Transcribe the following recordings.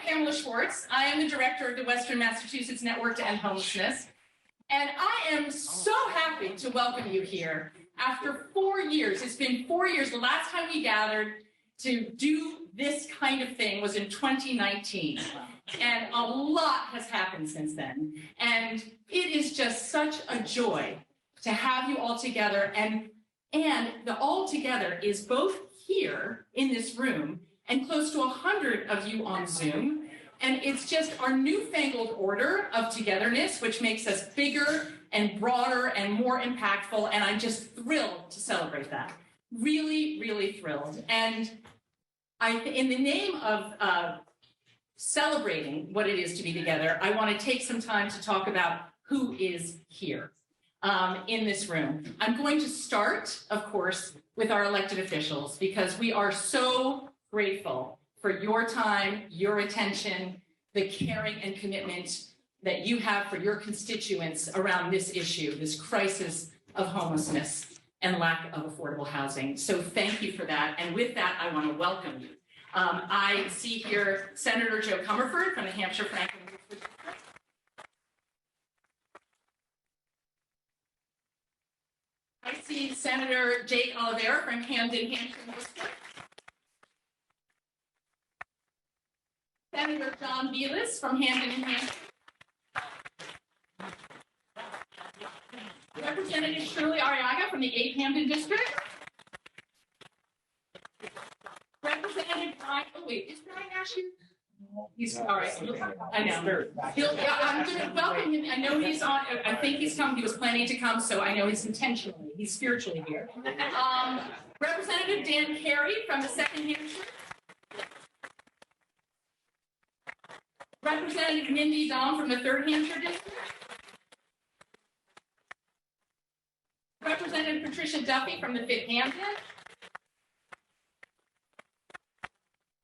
Pamela Schwartz. I am the director of the Western Massachusetts Network to End Homelessness. And I am so happy to welcome you here after 4 years. It's been 4 years. The last time we gathered to do this kind of thing was in 2019. And a lot has happened since then. And it is just such a joy to have you all together. And the all together is both here in this room and close to 100 of you on Zoom. And it's just our newfangled order of togetherness, which makes us bigger and broader and more impactful. And I'm just thrilled to celebrate that. Really, really thrilled. And in the name of celebrating what it is to be together, I want to take some time to talk about who is here in this room. I'm going to start, of course, with our elected officials, because we are so grateful for your time, your attention, the caring and commitment that you have for your constituents around this issue, this crisis of homelessness and lack of affordable housing. So thank you for that. And with that, I want to welcome you. I see here Senator Joe Comerford from the Hampshire Franklin. I see Senator Jake Oliveira from Camden, Hampshire. Senator John Velas from Hamden, New Hampshire. Representative Shirley Arriaga from the 8th Hamden District. Representative Brian, oh wait, is Brian Nash here? He's all right. I know. I'm going to welcome him. I know he's on. I think he's come. He was planning to come, so I know he's intentionally. He's spiritually here. Representative Dan Carey from the 2nd Hampshire. Representative Mindy Dahm from the 3rd Hampshire District. Representative Patricia Duffy from the 5th Hampden.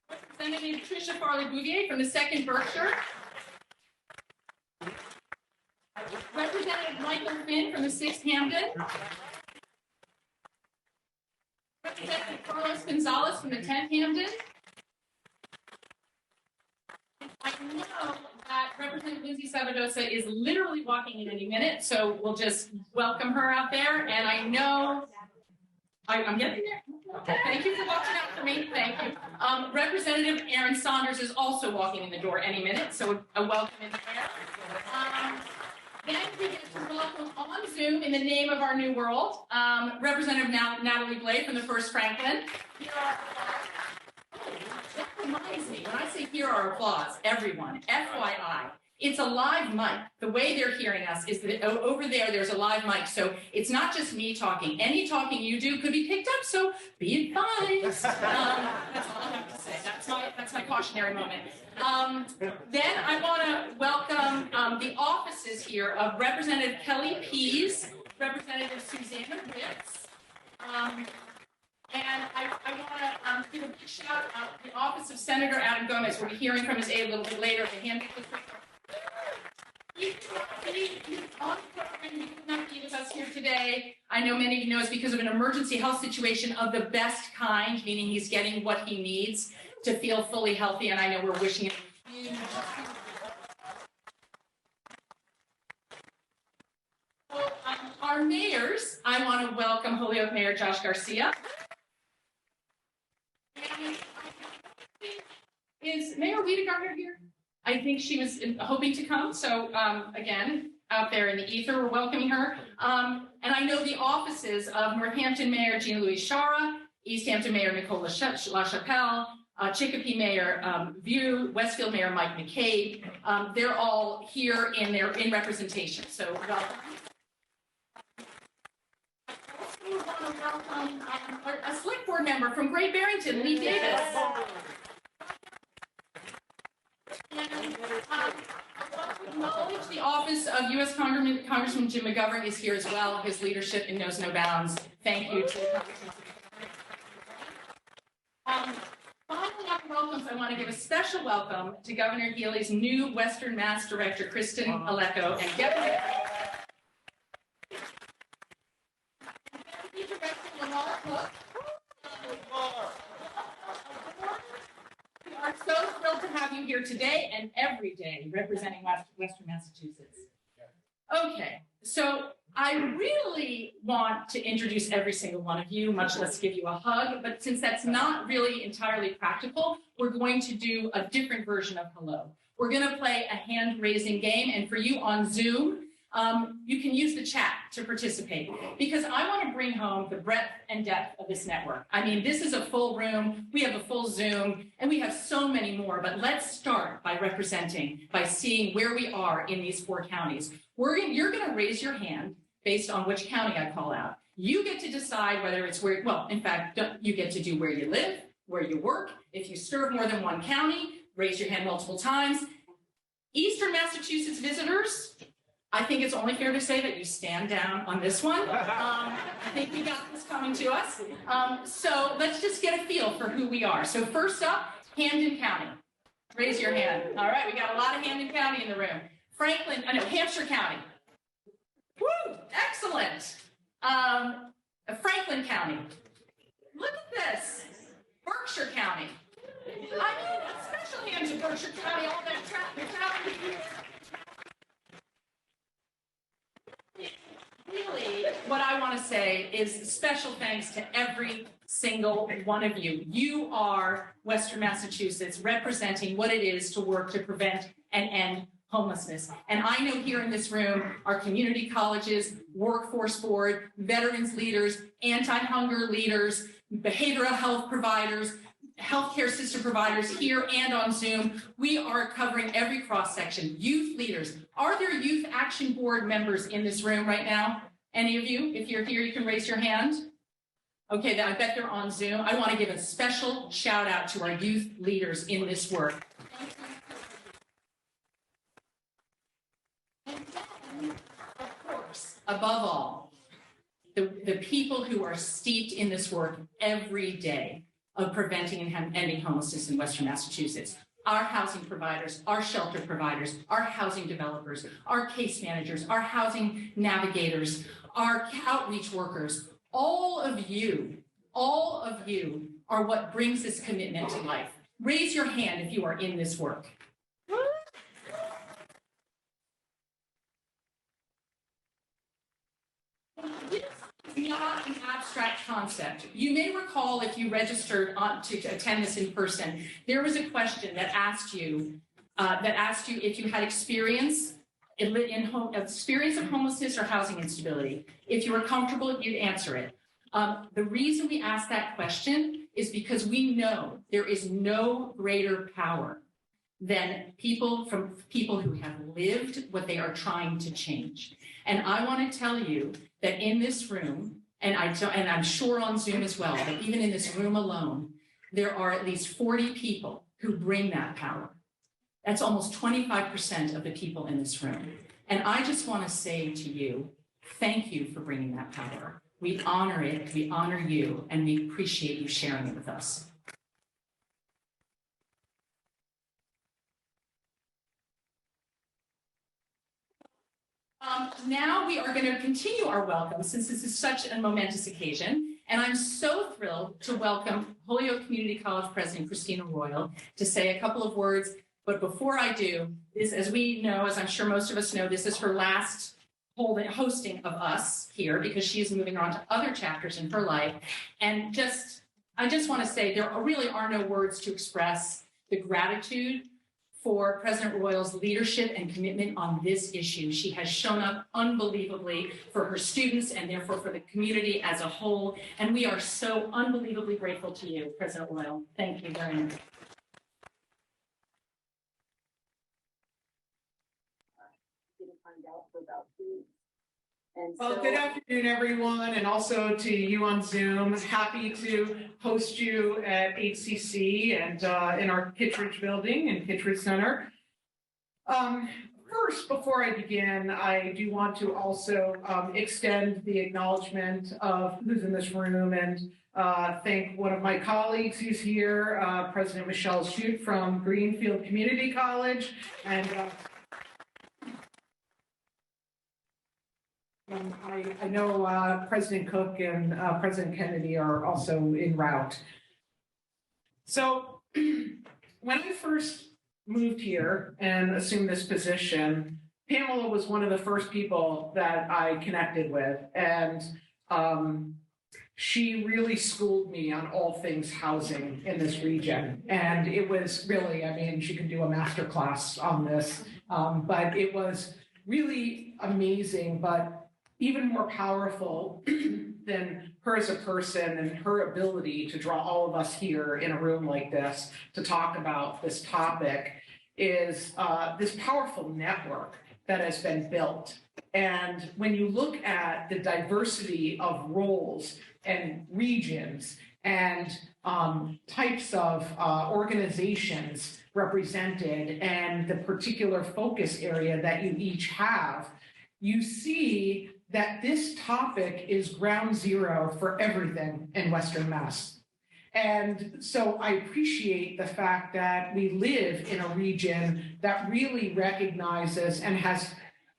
Representative Tricia Farley-Bouvier from the 2nd Berkshire. Representative Michael Finn from the 6th Hampden. Representative Carlos Gonzalez from the 10th Hampden. I know that Representative Lindsay Sabadosa is literally walking in any minute, so we'll just welcome her out there. And I know I'm getting there. Okay, thank you for watching out for me. Thank you. Representative Aaron Saunders is also walking in the door any minute, so a welcome in there. Then we get to welcome on Zoom in the name of our new world, Representative Natalie Blade from the 1st Franklin. That reminds me, when I say here are applause, everyone, FYI, it's a live mic. The way they're hearing us is that over there's a live mic. So it's not just me talking. Any talking you do could be picked up, so be advised. That's all I have to say. That's my cautionary moment. Then I want to welcome the offices here of Representative Kelly Pease, Representative Susanna Ritz, and I want to give a big shout out to the office of Senator Adam Gomez. We'll be hearing from his aide a little bit later. The Hampton District. He's on the program. He could not be with us here today. I know many of you know it's because of an emergency health situation of the best kind, meaning he's getting what he needs to feel fully healthy. And I know we're wishing him a huge. So, our mayors, I want to welcome Holyoke Mayor Josh Garcia. Is Mayor Rita Gardner here? I think she was hoping to come. So again, out there in the ether, we're welcoming her. And I know the offices of Northampton Mayor Jean Louise Shara, East Hampton Mayor Nicole LaChapelle, Chicopee Mayor View, Westfield Mayor Mike McCabe. They're all here in representation. So welcome. We want to welcome a select board member from Great Barrington, Lee Davis. And acknowledge the office of U.S. Congressman Jim McGovern is here as well. His leadership knows no bounds. Thank you to the Congressman. Following up welcomes, I want to give a special welcome to Governor Healy's new Western Mass Director, Kristen Aleko, and Deputy Director Lamar Cook. We are so thrilled thrilled to have you here today and every day representing Western Massachusetts. Okay, so I really want to introduce every single one of you, much less give you a hug, but since that's not really entirely practical, we're going to do a different version of hello. We're going to play a hand-raising game, and for you on Zoom, you can use the chat to participate, because I want to bring home the breadth and depth of this network. I mean, this is a full room, we have a full Zoom, and we have so many more, but let's start by seeing where we are in these 4 counties. You're going to raise your hand based on which county I call out. You get to decide whether it's where, well, in fact, you get to do where you live, where you work. If you serve more than one county, raise your hand multiple times. Eastern Massachusetts visitors, I think it's only fair to say that you stand down on this one. I think we got this coming to us. So let's just get a feel for who we are. So first up, Hamden County. Raise your hand. All right, we got a lot of Hamden County in the room. Hampshire County. Woo, excellent. Franklin County. Look at this. Berkshire County. I mean, a special hand to Berkshire County, all that traffic. Really, what I want to say is special thanks to every single one of you. You are Western Massachusetts representing what it is to work to prevent and end homelessness. And I know here in this room, our community colleges, workforce board, veterans leaders, anti-hunger leaders, behavioral health providers, healthcare system providers here and on Zoom. We are covering every cross-section. Youth leaders. Are there Youth Action Board members in this room right now? Any of you? If you're here, you can raise your hand. Okay, I bet they're on Zoom. I want to give a special shout out to our youth leaders in this work. And then, of course, above all, the people who are steeped in this work every day of preventing and ending homelessness in Western Massachusetts. Our housing providers, our shelter providers, our housing developers, our case managers, our housing navigators, our outreach workers, all of you are what brings this commitment to life. Raise your hand if you are in this work. This is not an abstract concept. You may recall, if you registered to attend this in person, there was a question that asked you if you had experience of homelessness or housing instability. If you were comfortable, you'd answer it. The reason we asked that question is because we know there is no greater power than people who have lived what they are trying to change. And I want to tell you that in this room, and I'm sure on Zoom as well, but even in this room alone, there are at least 40 people who bring that power. That's almost 25% of the people in this room. And I just want to say to you, thank you for bringing that power. We honor it, we honor you, and we appreciate you sharing it with us. Now we are going to continue our welcome, since this is such a momentous occasion, and I'm so thrilled to welcome Holyoke Community College President Christina Royal to say a couple of words. But before I do, as we know, as I'm sure most of us know, this is her last hosting of us here, because she is moving on to other chapters in her life. And I just want to say there really are no words to express the gratitude for President Royal's leadership and commitment on this issue. She has shown up unbelievably for her students and therefore for the community as a whole. And we are so unbelievably grateful to you, President Royal. Thank you very much. Well, good afternoon, everyone, and also to you on Zoom. Happy to host you at HCC and in our Kittredge building in Kittredge Center. First, before I begin, I do want to also extend the acknowledgement of who's in this room and thank one of my colleagues who's here, President Michelle Shute from Greenfield Community College, and I know President Cook and President Kennedy are also en route. So when I first moved here and assumed this position, Pamela was one of the first people that I connected with, and she really schooled me on all things housing in this region. And it was really, I mean, she could do a master class on this, but it was really amazing, but even more powerful than her as a person and her ability to draw all of us here in a room like this to talk about this topic is this powerful network that has been built. And when you look at the diversity of roles and regions and types of organizations represented and the particular focus area that you each have, you see that this topic is ground zero for everything in Western Mass. And so I appreciate the fact that we live in a region that really recognizes and has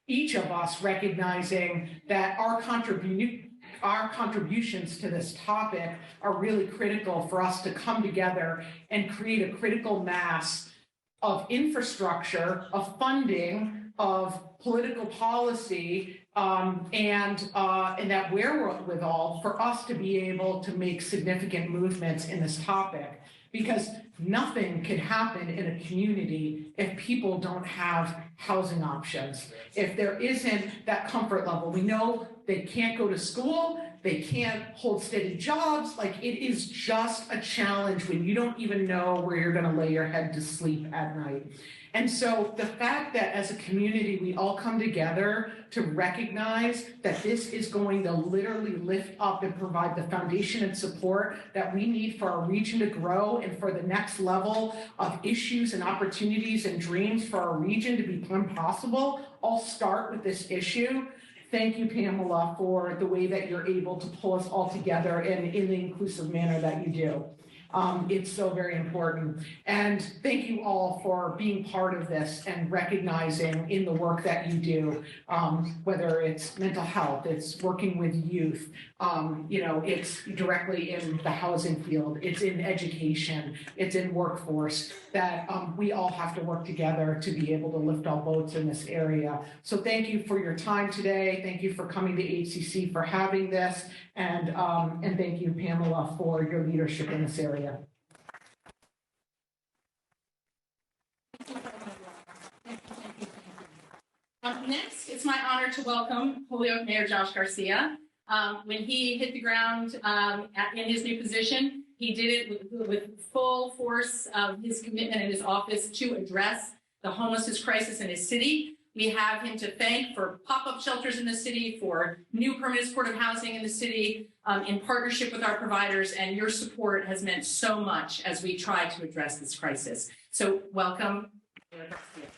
each of us recognizing that our contributions to this topic are really critical for us to come together and create a critical mass of infrastructure, of funding, of political policy, and that wherewithal for us to be able to make significant movements in this topic. Because nothing can happen in a community if people don't have housing options. If there isn't that comfort level, we know they can't go to school, they can't hold steady jobs. Like, it is just a challenge when you don't even know where you're going to lay your head to sleep at night. And so the fact that as a community, we all come together to recognize that this is going to literally lift up and provide the foundation and support that we need for our region to grow and for the next level of issues and opportunities and dreams for our region to become possible, all start with this issue. Thank you, Pamela, for the way that you're able to pull us all together in the inclusive manner that you do. It's so very important. And thank you all for being part of this and recognizing in the work that you do, whether it's mental health, it's working with youth, it's directly in the housing field, it's in education, it's in workforce, that we all have to work together to be able to lift all boats in this area. So thank you for your time today. Thank you for coming to HCC, for having this, and thank you, Pamela, for your leadership in this area. Next, it's my honor to welcome Holyoke Mayor Josh Garcia. When he hit the ground in his new position, he did it with full force of his commitment in his office to address the homelessness crisis in his city. We have him to thank for pop-up shelters in the city, for new permanent supportive housing in the city, in partnership with our providers, and your support has meant so much as we try to address this crisis. So welcome, Mayor Garcia.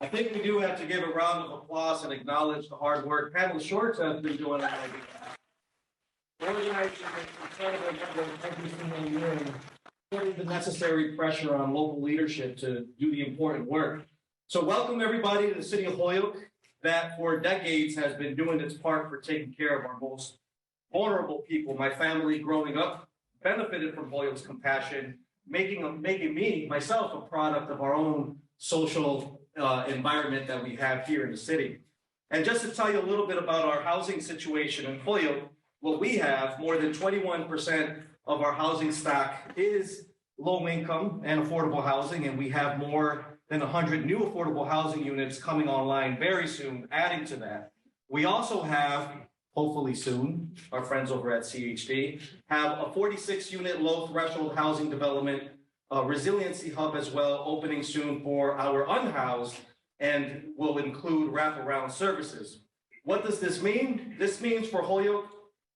I think we do have to give a round of applause and acknowledge the hard work Pamela Shorts has been doing on organizing incredible number every single year, and putting the necessary pressure on local leadership to do the important work. So welcome everybody to the city of Holyoke, that for decades has been doing its part for taking care of our most vulnerable people. My family growing up benefited from Holyoke's compassion, making me, myself, a product of our own social environment that we have here in the city. And just to tell you a little bit about our housing situation in Holyoke, what we have, more than 21% of our housing stock is low income and affordable housing, and we have more than 100 new affordable housing units coming online very soon, adding to that. We also have, hopefully soon, our friends over at CHD, have a 46-unit low threshold housing development, a resiliency hub as well, opening soon for our unhoused, and will include wraparound services. What does this mean? This means for Holyoke,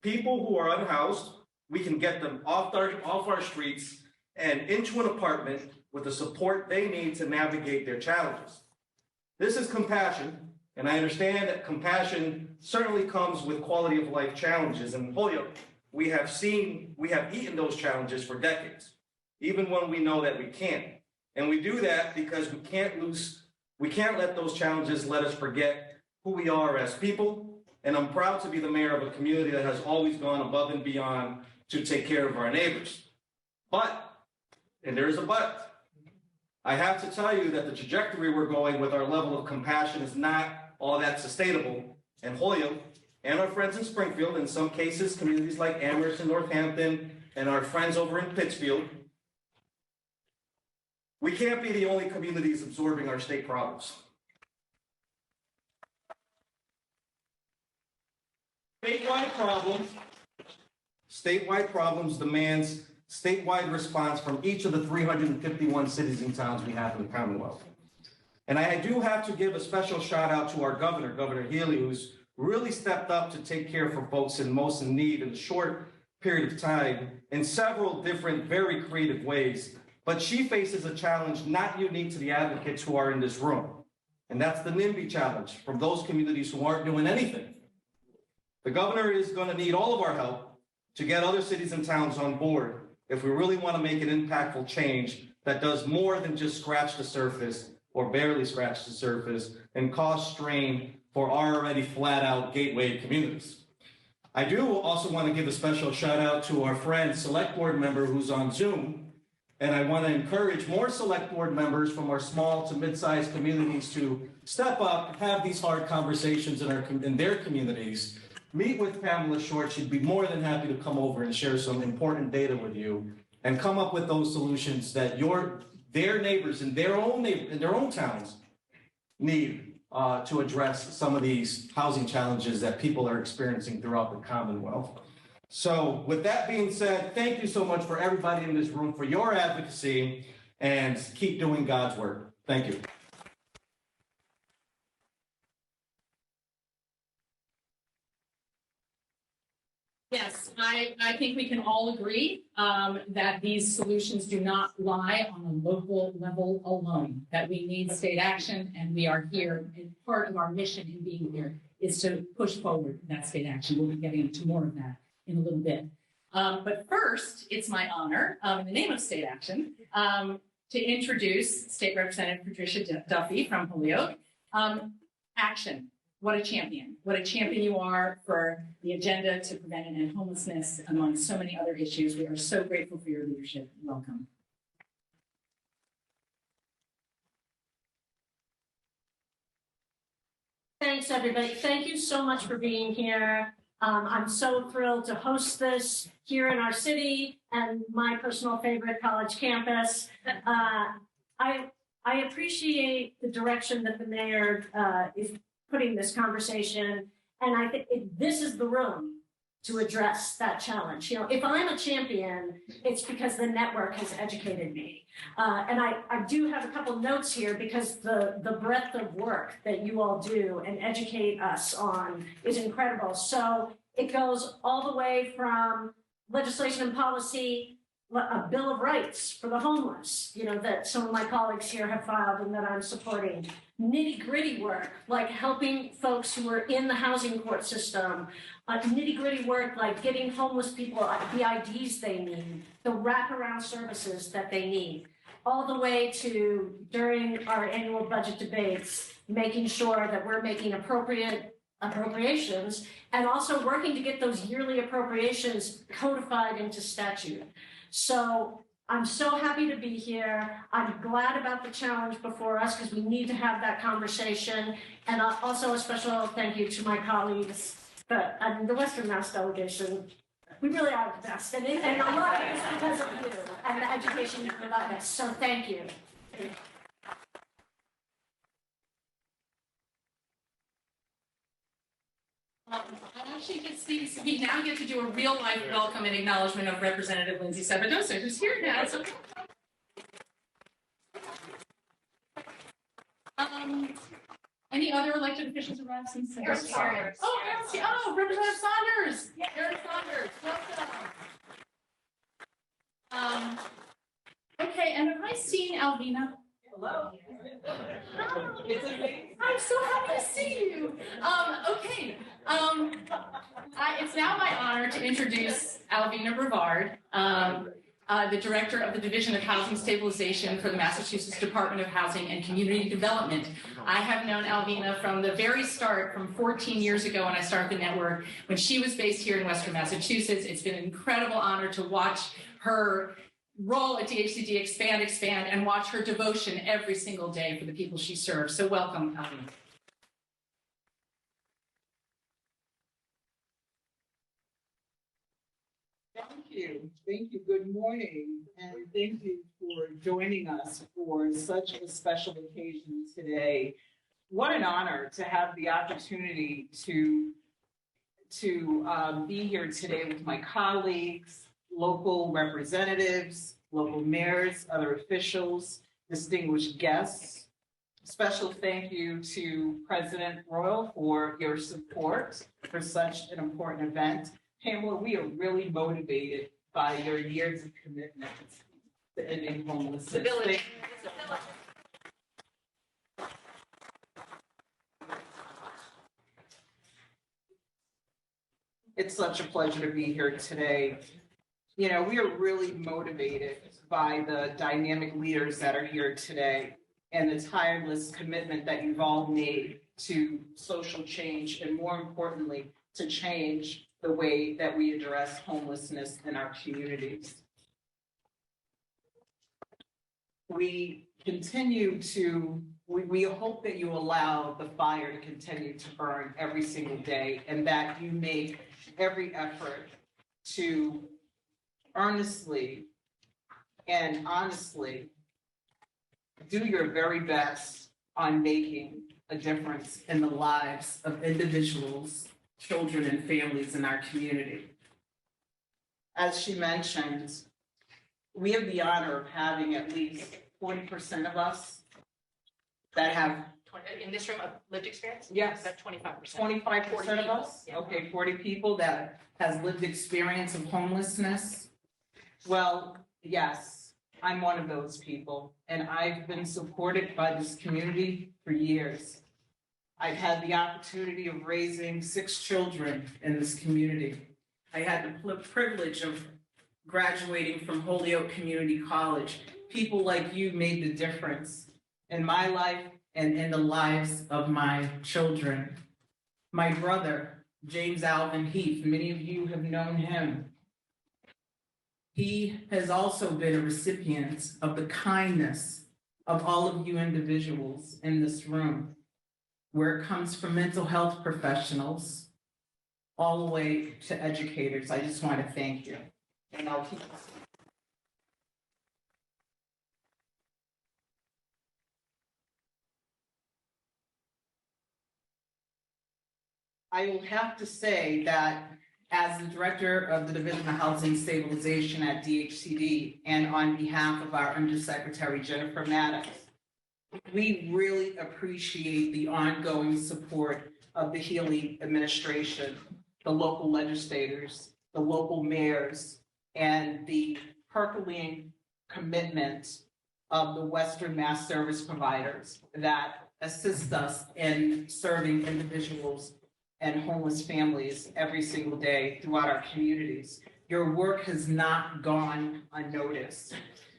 people who are unhoused, we can get them off our streets and into an apartment with the support they need to navigate their challenges. This is compassion, and I understand that compassion certainly comes with quality of life challenges. And in Holyoke, we have eaten those challenges for decades, even when we know that we can't. And we do that because we can't let those challenges let us forget who we are as people. And I'm proud to be the mayor of a community that has always gone above and beyond to take care of our neighbors. But, and there is a but, I have to tell you that the trajectory we're going with our level of compassion is not all that sustainable. And Holyoke and our friends in Springfield, in some cases, communities like Amherst and Northampton, and our friends over in Pittsfield, we can't be the only communities absorbing our state problems. Statewide problems demands statewide response from each of the 351 cities and towns we have in the Commonwealth. And I do have to give a special shout out to our governor, Governor Healy, who's really stepped up to take care for folks most in need in a short period of time in several different, very creative ways. But she faces a challenge not unique to the advocates who are in this room. And that's the NIMBY challenge from those communities who aren't doing anything. The governor is going to need all of our help to get other cities and towns on board if we really want to make an impactful change that does more than just scratch the surface or barely scratch the surface and cause strain for our already flat out gateway communities. I do also want to give a special shout out to our friend, select board member who's on Zoom. And I want to encourage more select board members from our small to mid-sized communities to step up, have these hard conversations in their communities. Meet with Pamela Short. She'd be more than happy to come over and share some important data with you and come up with those solutions that their neighbors in their own towns need to address some of these housing challenges that people are experiencing throughout the Commonwealth. So with that being said, thank you so much for everybody in this room for your advocacy, and keep doing God's work. Thank you. Yes, I think we can all agree that these solutions do not lie on a local level alone, that we need state action, and we are here, and part of our mission in being here is to push forward that state action. We'll be getting into more of that in a little bit. But first, it's my honor, in the name of state action, to introduce State Representative Patricia Duffy from Holyoke. Action. What a champion. What a champion you are for the agenda to prevent and end homelessness, among so many other issues. We are so grateful for your leadership. Welcome. Thanks, everybody. Thank you so much for being here. I'm so thrilled to host this here in our city and my personal favorite college campus. I appreciate the direction that the mayor is putting this conversation, and I think this is the room to address that challenge. You know, if I'm a champion, it's because the network has educated me. And I do have a couple notes here because the breadth of work that you all do and educate us on is incredible. So it goes all the way from legislation and policy, a Bill of Rights for the homeless, you know, that some of my colleagues here have filed and that I'm supporting. Nitty-gritty work, like helping folks who are in the housing court system, nitty-gritty work like getting homeless people the IDs they need, the wraparound services that they need, all the way to, during our annual budget debates, making sure that we're making appropriate appropriations and also working to get those yearly appropriations codified into statute. So I'm so happy to be here. I'm glad about the challenge before us because we need to have that conversation. And also a special thank you to my colleagues, the Western Mass delegation. We really are the best. And a lot of it is because of you and the education you provide us. So thank you. I actually we now get to do a real life welcome and acknowledgement of Representative Lindsay Sabadosa, who's here now. So, any other elected officials around since? Eric Saunders. Oh, Representative Saunders. Yeah. Eric Saunders. Welcome. Okay, and have I seen Alvina? Hello. I'm so happy to see you. Okay. It's now my honor to introduce Alvina Brevard. the Director of the Division of Housing Stabilization for the Massachusetts Department of Housing and Community Development. I have known Alvina from the very start, from 14 years ago when I started the network, when she was based here in Western Massachusetts. It's been an incredible honor to watch her role at DHCD expand, and watch her devotion every single day for the people she serves. So welcome, Alvina. Thank you. Thank you. Good morning. And thank you for joining us for such a special occasion today. What an honor to have the opportunity to be here today with my colleagues, local representatives, local mayors, other officials, distinguished guests. Special thank you to President Royal for your support for such an important event. Pamela, we are really motivated by your years of commitment to ending homelessness. It's such a pleasure to be here today. You know, we are really motivated by the dynamic leaders that are here today and the tireless commitment that you've all made to social change and, more importantly, to change the way that we address homelessness in our communities. We hope that you allow the fire to continue to burn every single day and that you make every effort to earnestly and honestly do your very best on making a difference in the lives of individuals, children, and families in our community. As she mentioned, we have the honor of having at least 40% of us that have In this room of lived experience? Yes. About 25%. 25% of us? Yeah. Okay, 40 people that has lived experience of homelessness. Well, yes, I'm one of those people, and I've been supported by this community for years. I've had the opportunity of raising 6 children in this community. I had the privilege of graduating from Holyoke Community College. People like you made the difference in my life and in the lives of my children. My brother, James Alvin Heath, many of you have known him. He has also been a recipient of the kindness of all of you individuals in this room, where it comes from mental health professionals all the way to educators. I just want to thank you. And I'll keep I will have to say that as the director of the Division of Housing Stabilization at DHCD, and on behalf of our Undersecretary Jennifer Maddox, we really appreciate the ongoing support of the Healy administration, the local legislators, the local mayors, and the Herculean commitment of the Western Mass service providers that assist us in serving individuals and homeless families every single day throughout our communities. Your work has not gone unnoticed.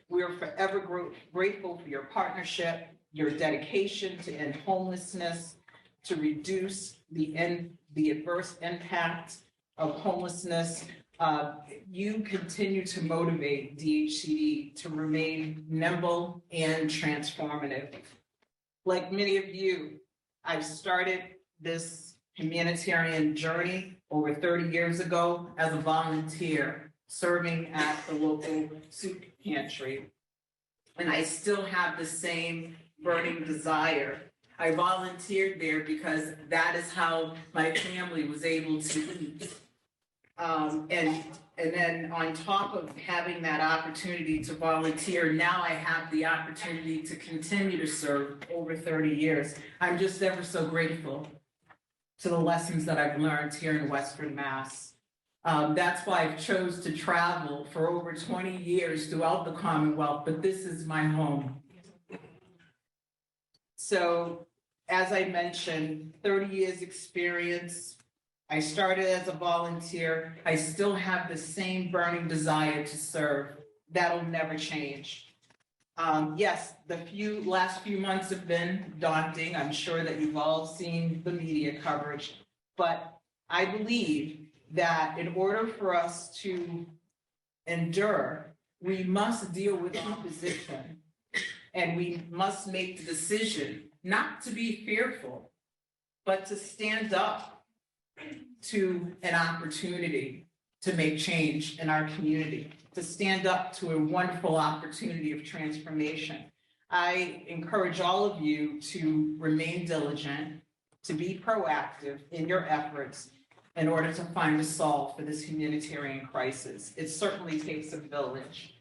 We are forever grateful for your partnership, your dedication to end homelessness, to reduce the adverse impact of homelessness. You continue to motivate DHCD to remain nimble and transformative. Like many of you, I've started this humanitarian journey over 30 years ago as a volunteer serving at the local soup pantry. And I still have the same burning desire. I volunteered there because that is how my family was able to eat. And then on top of having that opportunity to volunteer, now I have the opportunity to continue to serve over 30 years. I'm just ever so grateful to the lessons that I've learned here in Western Mass. That's why I've chose to travel for over 20 years throughout the Commonwealth, but this is my home. So, as I mentioned, 30 years experience. I started as a volunteer. I still have the same burning desire to serve that'll never change. Yes, the last few months have been daunting. I'm sure that you've all seen the media coverage, but I believe that in order for us to endure, we must deal with opposition, and we must make the decision not to be fearful, but to stand up to an opportunity to make change in our community, to stand up to a wonderful opportunity of transformation. I encourage all of you to remain diligent, to be proactive in your efforts in order to find a solve for this humanitarian crisis. It certainly takes a village.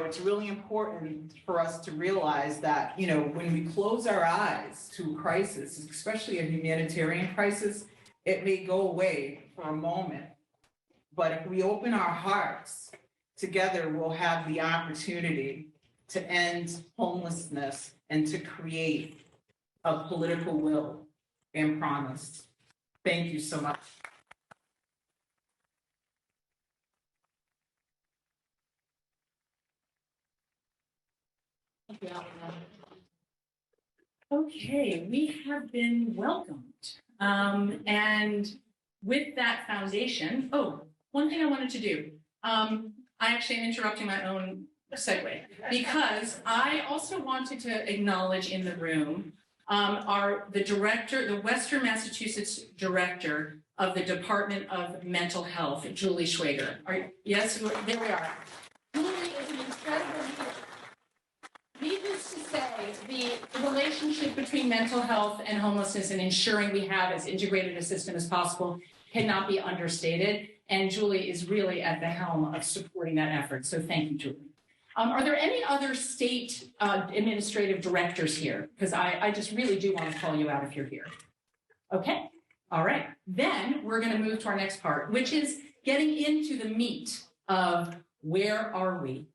It's really important for us to realize that, when we close our eyes to a crisis, especially a humanitarian crisis, it may go away for a moment. But if we open our hearts, together we'll have the opportunity to end homelessness and to create a political will and promise. Thank you so much. Okay, we have been welcomed. And with that foundation, one thing I wanted to do, I actually am interrupting my own segue because I also wanted to acknowledge in the room the Western Massachusetts director of the Department of Mental Health, Julie Schwager. Yes, there we are. Julie is an incredible leader. Needless to say, the relationship between mental health and homelessness and ensuring we have as integrated a system as possible cannot be understated. And Julie is really at the helm of supporting that effort. So thank you, Julie. Are there any other state administrative directors here? Because I just really do want to call you out if you're here. Okay, all right. Then we're going to move to our next part, which is getting into the meat of where are we?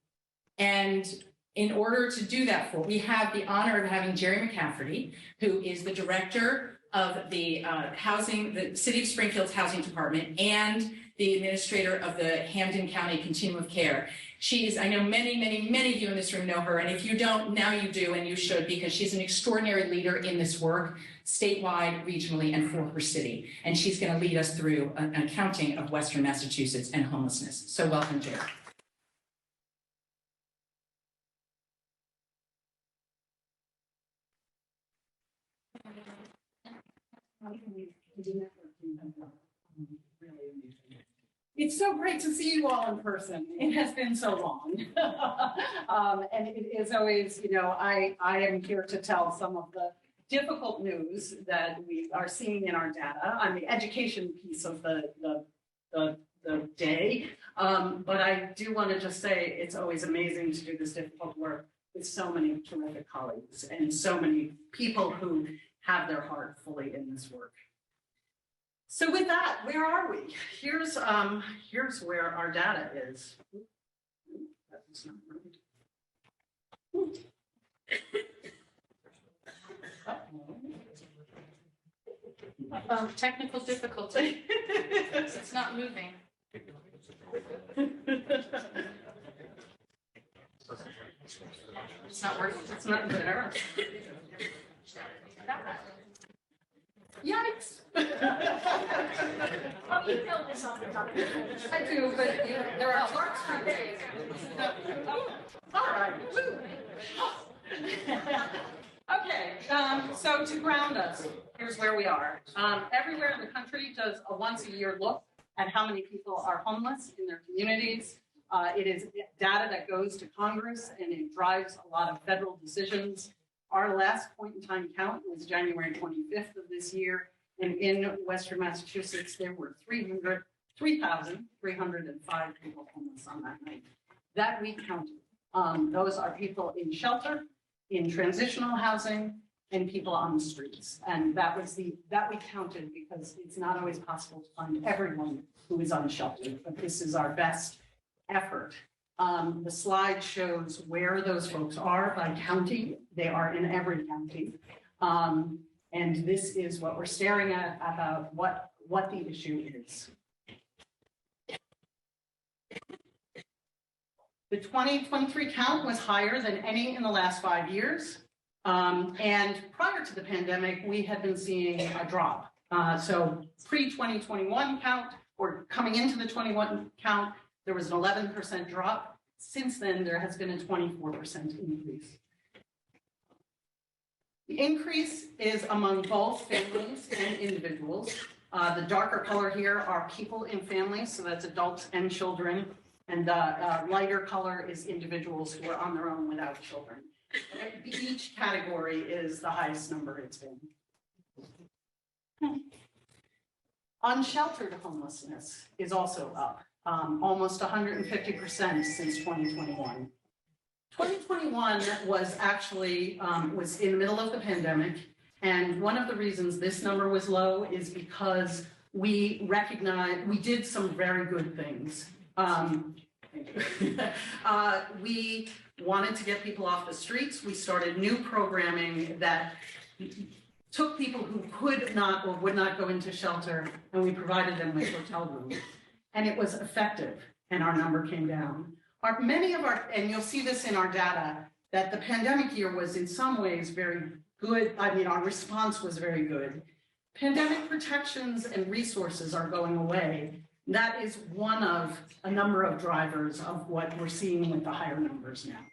And in order to do that, we have the honor of having Jerry McCafferty, who is the director of the City of Springfield's Housing Department and the administrator of the Hampden County Continuum of Care. I know many of you in this room know her, and if you don't, now you do, and you should, because she's an extraordinary leader in this work, statewide, regionally, and for her city. And she's going to lead us through an accounting of Western Massachusetts and homelessness. So welcome, Jerry. It's so great to see you all in person. It has been so long. And it is always, I am here to tell some of the difficult news that we are seeing in our data on the education piece of the day. But I do want to just say it's always amazing to do this difficult work with so many terrific colleagues and so many people who have their heart fully in this work. So with that, where are we? Here's where our data is. That's not right. Technical difficulty. It's not moving. It's not working. It's not there. Yikes. Oh, you know this off the top of your head. I do, but there are charts for days. All right. Okay, so to ground us, here's where we are. Everywhere in the country does a once-a-year look at how many people are homeless in their communities. It is data that goes to Congress, and it drives a lot of federal decisions. Our last point in time count was January 25th of this year, and in Western Massachusetts, there were 3,305 people homeless on that night. That we counted. Those are people in shelter, in transitional housing, and people on the streets. And that we counted because it's not always possible to find everyone who is unsheltered, but this is our best effort. The slide shows where those folks are by county. They are in every county. And this is what we're staring at about what the issue is. The 2023 count was higher than any in the last 5 years. And prior to the pandemic, we had been seeing a drop. So pre-2021 count, or coming into the 21 count, there was an 11% drop. Since then, there has been a 24% increase. The increase is among both families and individuals. The darker color here are people in families, so that's adults and children. And the lighter color is individuals who are on their own without children. Each category is the highest number it's been. Unsheltered homelessness is also up, almost 150% since 2021. 2021 was actually was in the middle of the pandemic, and one of the reasons this number was low is because we did some very good things. We wanted to get people off the streets. We started new programming that took people who could not or would not go into shelter, and we provided them with hotel rooms. And it was effective, and our number came down. And you'll see this in our data, that the pandemic year was in some ways very good. I mean, our response was very good. Pandemic protections and resources are going away. That is one of a number of drivers of what we're seeing with the higher numbers now.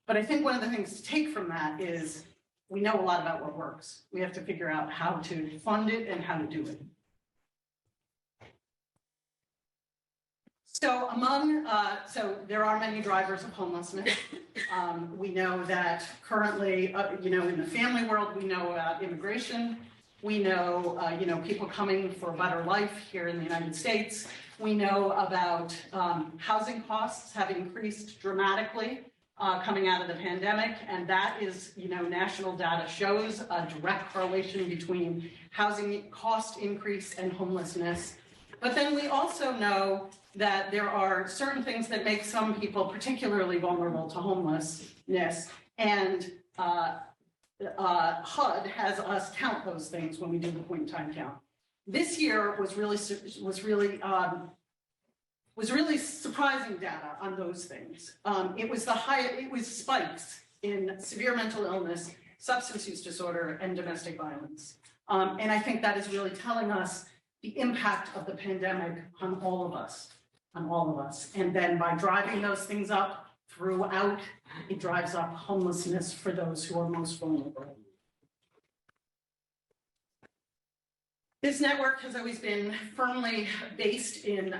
But I think one of the things to take from that is we know a lot about what works. We have to figure out how to fund it and how to do it. So so there are many drivers of homelessness. We know that currently, in the family world, we know about immigration. We know, people coming for a better life here in the United States. We know about housing costs have increased dramatically coming out of the pandemic, and that is, national data shows a direct correlation between housing cost increase and homelessness. But then we also know that there are certain things that make some people particularly vulnerable to homelessness, and HUD has us count those things when we do the point-in-time count. This year was really surprising data on those things. It was spikes in severe mental illness, substance use disorder, and domestic violence. And I think that is really telling us the impact of the pandemic on all of us. And then by driving those things up throughout, it drives up homelessness for those who are most vulnerable. This network has always been firmly based in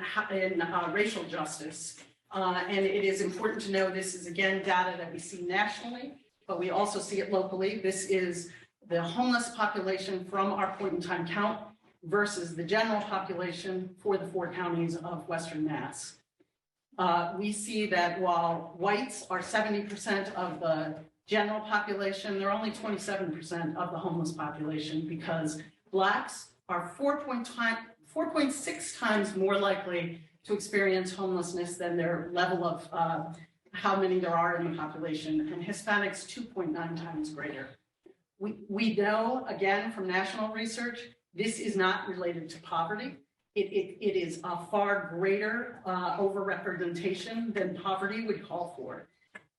racial justice. And it is important to know this is, again, data that we see nationally, but we also see it locally. This is the homeless population from our point-in-time count versus the general population for the 4 counties of Western Mass. We see that while whites are 70% of the general population, they're only 27% of the homeless population, because Blacks are 4.6 times more likely to experience homelessness than their level of how many there are in the population, and Hispanics 2.9 times greater. We know, again, from national research, this is not related to poverty. It is a far greater overrepresentation than poverty would call for.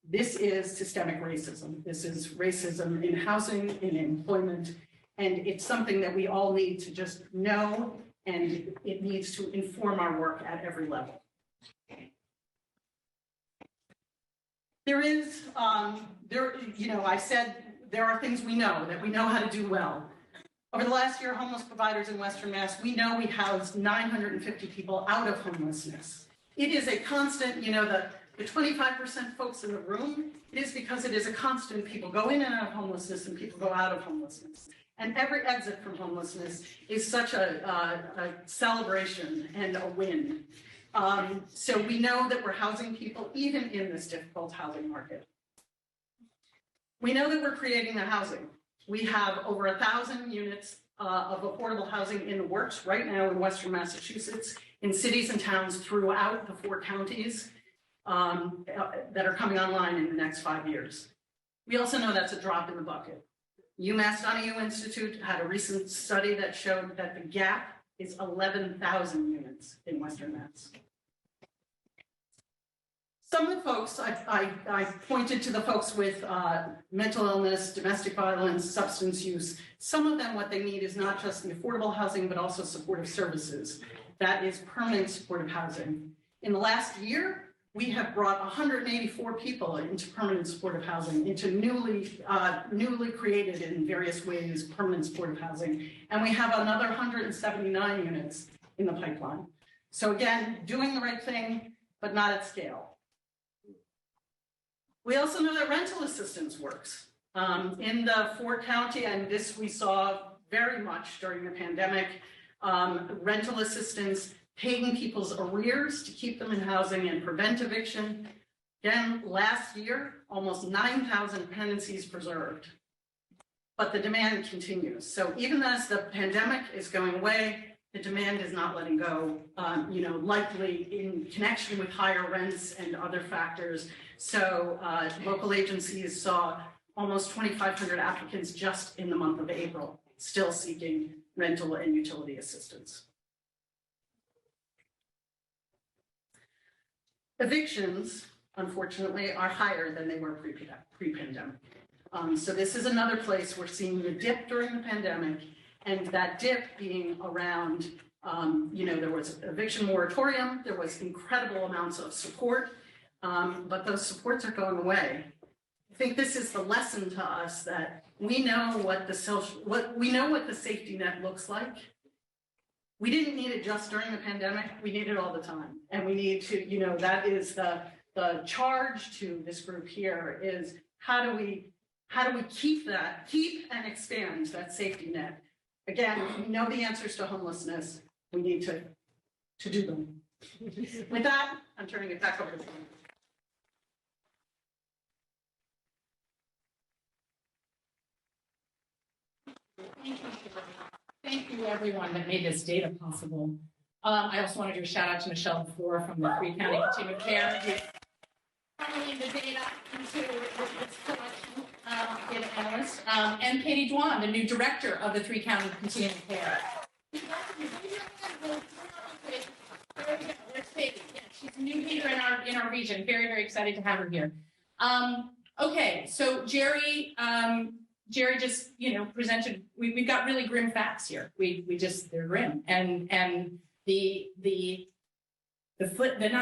This is systemic racism. This is racism in housing, in employment, and it's something that we all need to just know, and it needs to inform our work at every level. I said there are things we know, that we know how to do well. Over the last year, homeless providers in Western Mass, we know we housed 950 people out of homelessness. It is a constant, the 25% folks in the room, it is because it is a constant. People go in and out of homelessness and people go out of homelessness. And every exit from homelessness is such a celebration and a win. So we know that we're housing people even in this difficult housing market. We know that we're creating the housing. We have over 1,000 units of affordable housing in the works right now in Western Massachusetts, in cities and towns throughout the 4 counties that are coming online in the next 5 years. We also know that's a drop in the bucket. UMass Donahue Institute had a recent study that showed that the gap is 11,000 units in Western Mass. Some of the folks, I pointed to the folks with mental illness, domestic violence, substance use. Some of them, what they need is not just the affordable housing, but also supportive services. That is permanent supportive housing. In the last year, we have brought 184 people into permanent supportive housing, into newly created in various ways permanent supportive housing. And we have another 179 units in the pipeline. So again, doing the right thing, but not at scale. We also know that rental assistance works. In the Ford County, and this we saw very much during the pandemic, rental assistance, paying people's arrears to keep them in housing and prevent eviction. Again, last year, almost 9,000 tenancies preserved, but the demand continues. So even as the pandemic is going away, the demand is not letting go, likely in connection with higher rents and other factors. So local agencies saw almost 2,500 applicants just in the month of April, still seeking rental and utility assistance. Evictions, unfortunately, are higher than they were pre-pandemic. So this is another place we're seeing the dip during the pandemic, and that dip being around, there was eviction moratorium, there was incredible amounts of support, but those supports are going away. I think this is the lesson to us that we know what the safety net looks like. We didn't need it just during the pandemic, we need it all the time. And we need to, that is the charge to this group here is how do we keep and expand that safety net? Again, we know the answers to homelessness, we need to do them. With that, I'm turning it back over to you. Thank you, everyone that made this data possible. I also want to do a shout out to Michelle Before from the 3 County Continuum of Care, who's funneling the data into this collection, data analyst, and Katie Dwan, the new director of the 3 County Continuum of Care. There's Katie. Yeah, she's a new leader in our region. Very, very excited to have her here. Okay, so Jerry just, presented, we've got really grim facts here. They're grim. And not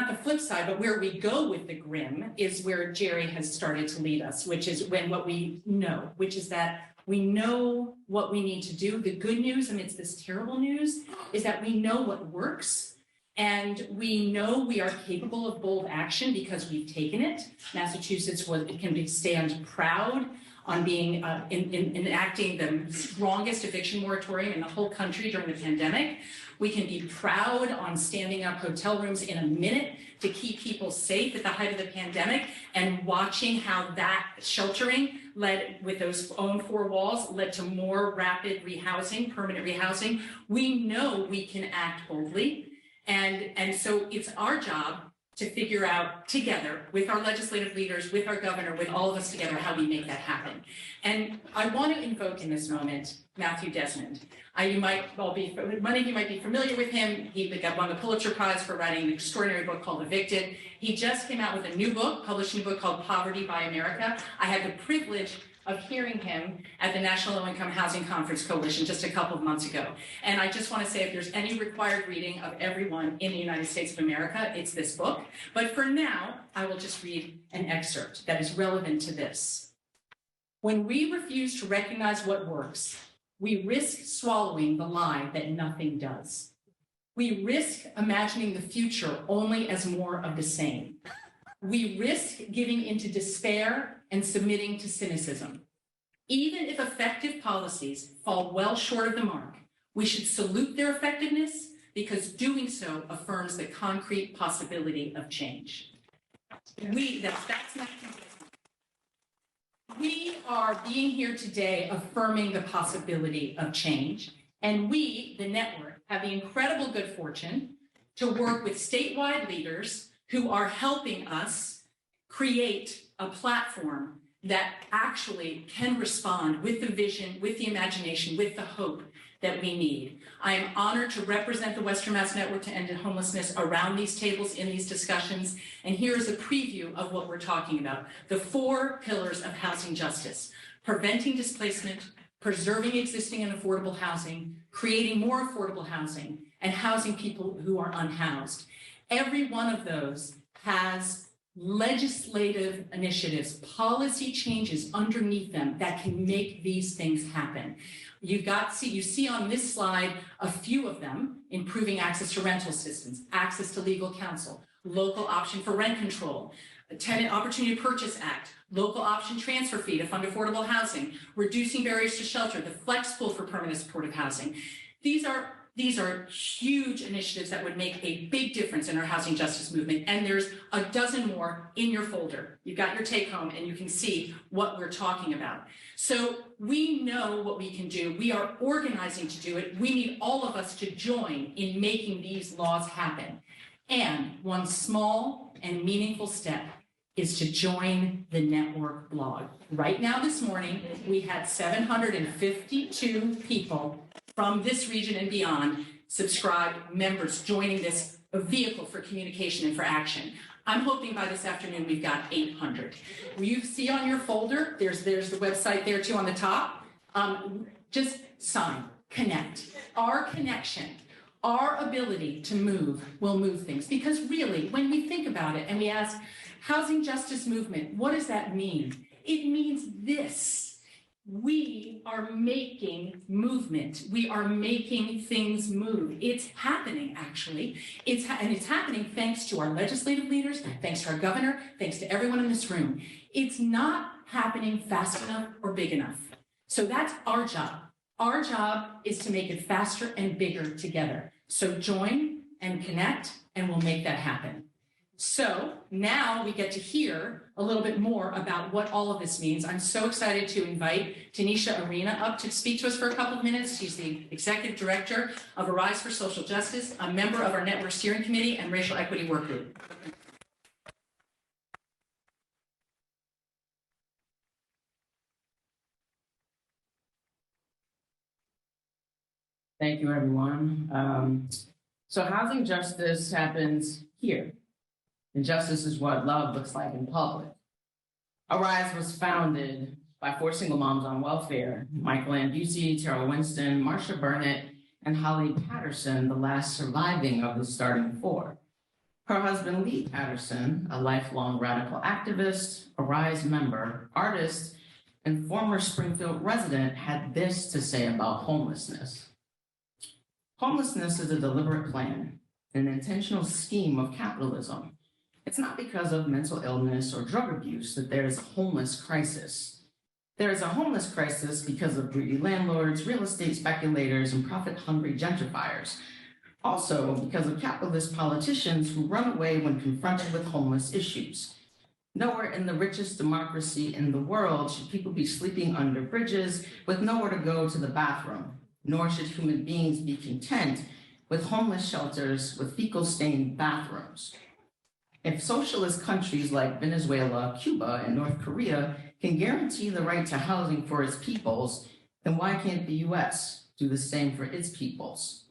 the flip side, but where we go with the grim is where Jerry has started to lead us, which is what we know, which is that we know what we need to do. The good news amidst this terrible news is that we know what works. And we know we are capable of bold action because we've taken it. Massachusetts can stand proud on being enacting the strongest eviction moratorium in the whole country during the pandemic. We can be proud on standing up hotel rooms in a minute to keep people safe at the height of the pandemic and watching how that sheltering led with those own 4 walls led to more rapid rehousing, permanent rehousing. We know we can act boldly. And so it's our job to figure out together with our legislative leaders, with our governor, with all of us together, how we make that happen. And I want to invoke in this moment Matthew Desmond. Many of you might be familiar with him. He won the Pulitzer Prize for writing an extraordinary book called Evicted. He just came out with a new book, published a new book called Poverty by America. I had the privilege of hearing him at the National Low Income Housing Conference Coalition just a couple of months ago. And I just want to say, if there's any required reading of everyone in the United States of America, it's this book. But for now, I will just read an excerpt that is relevant to this. When we refuse to recognize what works, we risk swallowing the lie that nothing does. We risk imagining the future only as more of the same. We risk giving into despair and submitting to cynicism. Even if effective policies fall well short of the mark, we should salute their effectiveness because doing so affirms the concrete possibility of change. That's not We are being here today affirming the possibility of change, and we, the network, have the incredible good fortune to work with statewide leaders who are helping us create a platform that actually can respond with the vision, with the imagination, with the hope that we need. I am honored to represent the Western Mass Network to End Homelessness around these tables in these discussions. And here is a preview of what we're talking about. The 4 pillars of housing justice: preventing displacement, preserving existing and affordable housing, creating more affordable housing, and housing people who are unhoused. Every one of those has legislative initiatives, policy changes underneath them that can make these things happen. You see on this slide a few of them: improving access to rental assistance, access to legal counsel, local option for rent control, a Tenant Opportunity Purchase Act, local option transfer fee to fund affordable housing, reducing barriers to shelter, the flex pool for permanent supportive housing. These are huge initiatives that would make a big difference in our housing justice movement, and there's a dozen more in your folder. You've got your take home and you can see what we're talking about. So we know what we can do. We are organizing to do it. We need all of us to join in making these laws happen. And one small and meaningful step is to join the network blog. Right now this morning, we had 752 people from this region and beyond, subscribed members joining this vehicle for communication and for action. I'm hoping by this afternoon we've got 800. You see on your folder, there's the website there too on the top. Just sign, connect. Our connection, our ability to move will move things. Because really, when we think about it and we ask, housing justice movement, what does that mean? It means this. We are making movement. We are making things move. It's happening, actually. It's happening thanks to our legislative leaders, thanks to our governor, thanks to everyone in this room. It's not happening fast enough or big enough. So that's our job. Our job is to make it faster and bigger together. So join and connect, and we'll make that happen. So now we get to hear a little bit more about what all of this means. I'm so excited to invite Tanisha Arena up to speak to us for a couple of minutes. She's the Executive Director of Arise for Social Justice, a member of our Network Steering Committee and Racial Equity Work Group. Thank you, everyone. So housing justice happens here. And justice is what love looks like in public. Arise was founded by 4 single moms on welfare: Michael Ann Busey, Terrell Winston, Marsha Burnett, and Holly Patterson, the last surviving of the starting 4. Her husband, Lee Patterson, a lifelong radical activist, Arise member, artist, and former Springfield resident, had this to say about homelessness. Homelessness is a deliberate plan, an intentional scheme of capitalism. It's not because of mental illness or drug abuse that there is a homeless crisis. There is a homeless crisis because of greedy landlords, real estate speculators, and profit-hungry gentrifiers. Also, because of capitalist politicians who run away when confronted with homeless issues. Nowhere in the richest democracy in the world should people be sleeping under bridges with nowhere to go to the bathroom, nor should human beings be content with homeless shelters with fecal-stained bathrooms. If socialist countries like Venezuela, Cuba, and North Korea can guarantee the right to housing for its peoples, then why can't the US do the same for its peoples?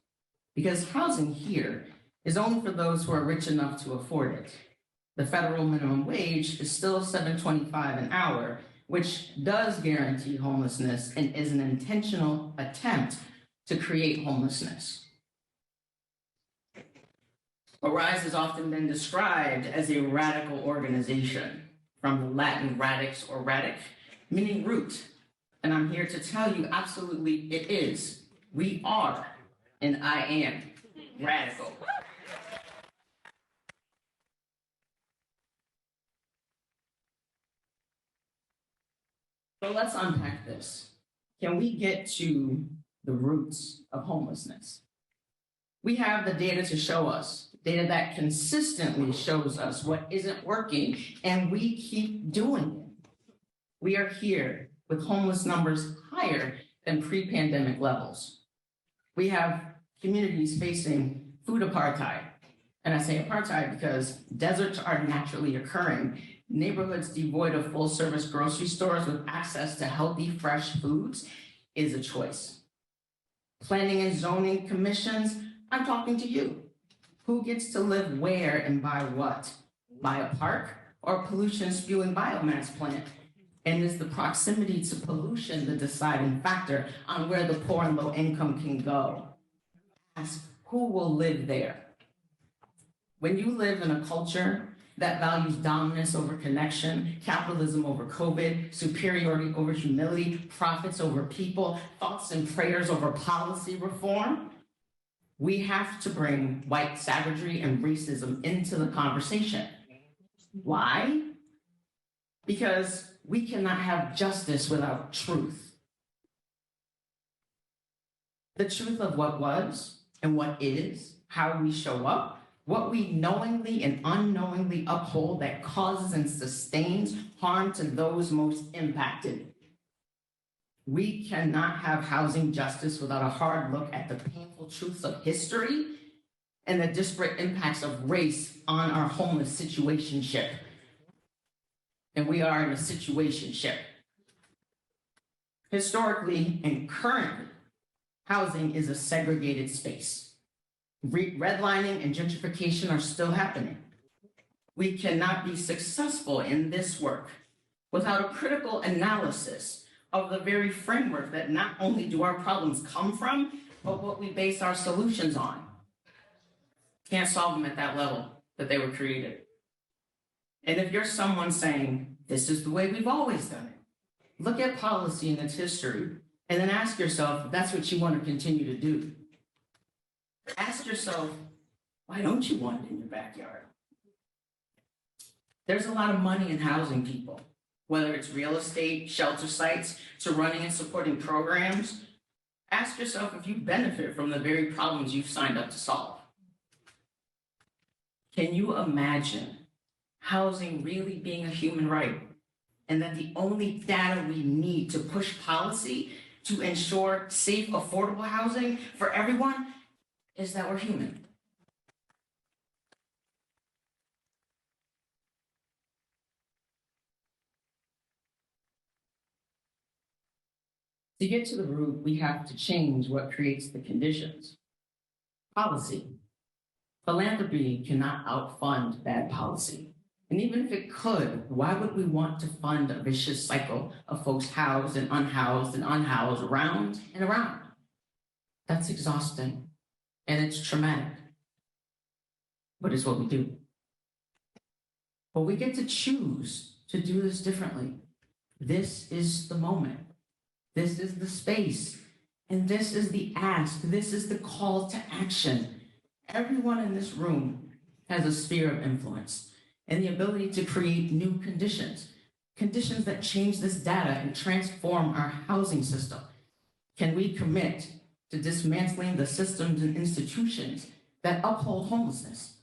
Because housing here is only for those who are rich enough to afford it. The federal minimum wage is still $7.25 an hour, which does guarantee homelessness and is an intentional attempt to create homelessness. Arise has often been described as a radical organization, from the Latin radix or radic, meaning root. And I'm here to tell you absolutely it is. We are, and I am, radical. So let's unpack this. Can we get to the roots of homelessness? We have the data to show us. Data that consistently shows us what isn't working, and we keep doing it. We are here with homeless numbers higher than pre-pandemic levels. We have communities facing food apartheid. And I say apartheid because deserts are naturally occurring. Neighborhoods devoid of full-service grocery stores with access to healthy, fresh foods is a choice. Planning and zoning commissions, I'm talking to you. Who gets to live where and by what? By a park or pollution spewing biomass plant? And is the proximity to pollution the deciding factor on where the poor and low income can go? Ask who will live there. When you live in a culture that values dominance over connection, capitalism over COVID, superiority over humility, profits over people, thoughts and prayers over policy reform, we have to bring white savagery and racism into the conversation. Why? Because we cannot have justice without truth. The truth of what was and what is, how we show up, what we knowingly and unknowingly uphold that causes and sustains harm to those most impacted. We cannot have housing justice without a hard look at the painful truths of history and the disparate impacts of race on our homeless situationship. And we are in a situationship. Historically and currently, housing is a segregated space. Redlining and gentrification are still happening. We cannot be successful in this work without a critical analysis of the very framework that not only do our problems come from, but what we base our solutions on. Can't solve them at that level that they were created. And if you're someone saying, this is the way we've always done it, look at policy and its history, and then ask yourself if that's what you want to continue to do. Ask yourself, why don't you want it in your backyard? There's a lot of money in housing people, whether it's real estate, shelter sites, to running and supporting programs. Ask yourself if you benefit from the very problems you've signed up to solve. Can you imagine housing really being a human right, and that the only data we need to push policy to ensure safe, affordable housing for everyone is that we're human? To get to the root, we have to change what creates the conditions. Policy. Philanthropy cannot outfund bad policy. And even if it could, why would we want to fund a vicious cycle of folks housed and unhoused around and around? That's exhausting and it's traumatic, but it's what we do. But we get to choose to do this differently. This is the moment. This is the space. And this is the ask. This is the call to action. Everyone in this room has a sphere of influence and the ability to create new conditions that change this data and transform our housing system. Can we commit to dismantling the systems and institutions that uphold homelessness?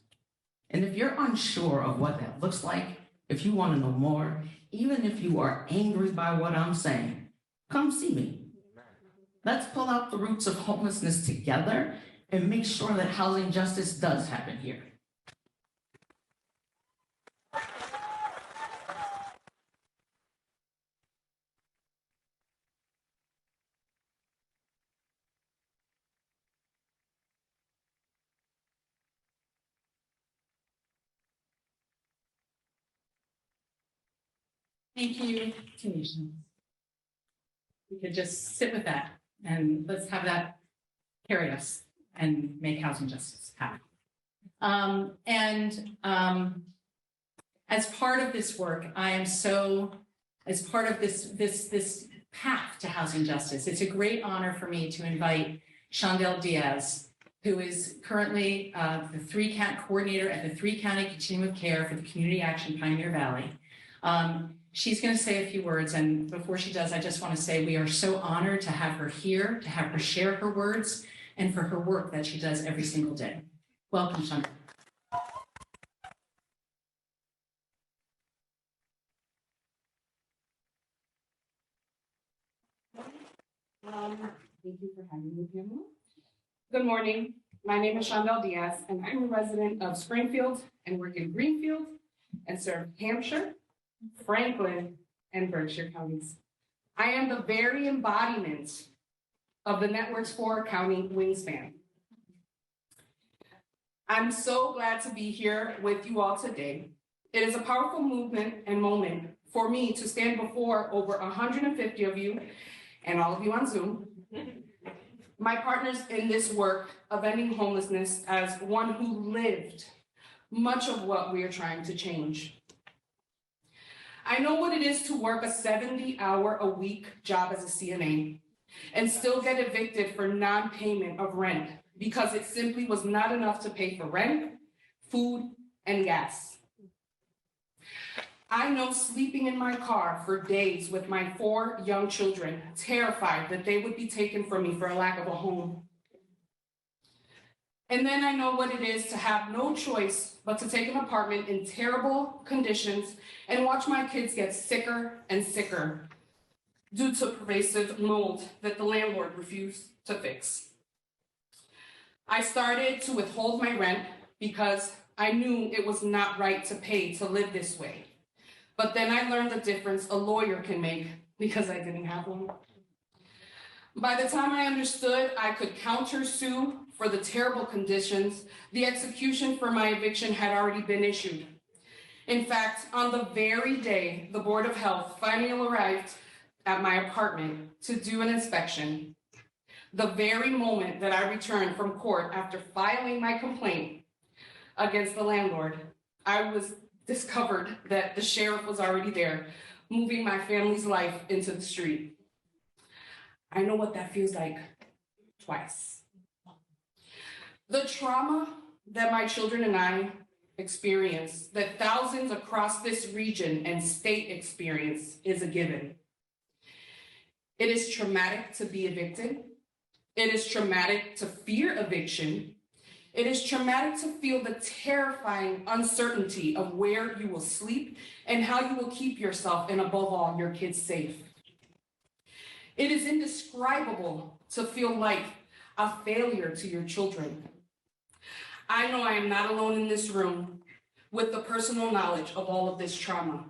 And if you're unsure of what that looks like, if you want to know more, even if you are angry by what I'm saying, come see me. Let's pull out the roots of homelessness together and make sure that housing justice does happen here. Thank you, Tanisha. We could just sit with that and let's have that carry us and make housing justice happen. As part of this work, as part of this path to housing justice, it's a great honor for me to invite Shondell Diaz, who is currently the three-count coordinator at the three-county continuum of care for the Community Action Pioneer Valley. She's going to say a few words, and before she does, I just want to say we are so honored to have her here, to have her share her words, and for her work that she does every single day. Welcome, Shondell. Thank you for having me here. Good morning. My name is Shondell Diaz, and I'm a resident of Springfield and work in Greenfield and serve Hampshire, Franklin, and Berkshire counties. I am the very embodiment of the network's 4-county wingspan. I'm so glad to be here with you all today. It is a powerful movement and moment for me to stand before over 150 of you and all of you on Zoom, my partners in this work of ending homelessness, as one who lived much of what we are trying to change. I know what it is to work a 70-hour-a-week job as a CNA and still get evicted for non-payment of rent because it simply was not enough to pay for rent, food, and gas. I know sleeping in my car for days with my 4 young children, terrified that they would be taken from me for a lack of a home. And then I know what it is to have no choice but to take an apartment in terrible conditions and watch my kids get sicker and sicker due to pervasive mold that the landlord refused to fix. I started to withhold my rent because I knew it was not right to pay to live this way. But then I learned the difference a lawyer can make because I didn't have one. By the time I understood I could countersue for the terrible conditions, the execution for my eviction had already been issued. In fact, on the very day the Board of Health finally arrived at my apartment to do an inspection, the very moment that I returned from court after filing my complaint against the landlord, I was discovered that the sheriff was already there, moving my family's life into the street. I know what that feels like twice. The trauma that my children and I experience, that thousands across this region and state experience, is a given. It is traumatic to be evicted. It is traumatic to fear eviction. It is traumatic to feel the terrifying uncertainty of where you will sleep and how you will keep yourself and, above all, your kids safe. It is indescribable to feel like a failure to your children. I know I am not alone in this room with the personal knowledge of all of this trauma.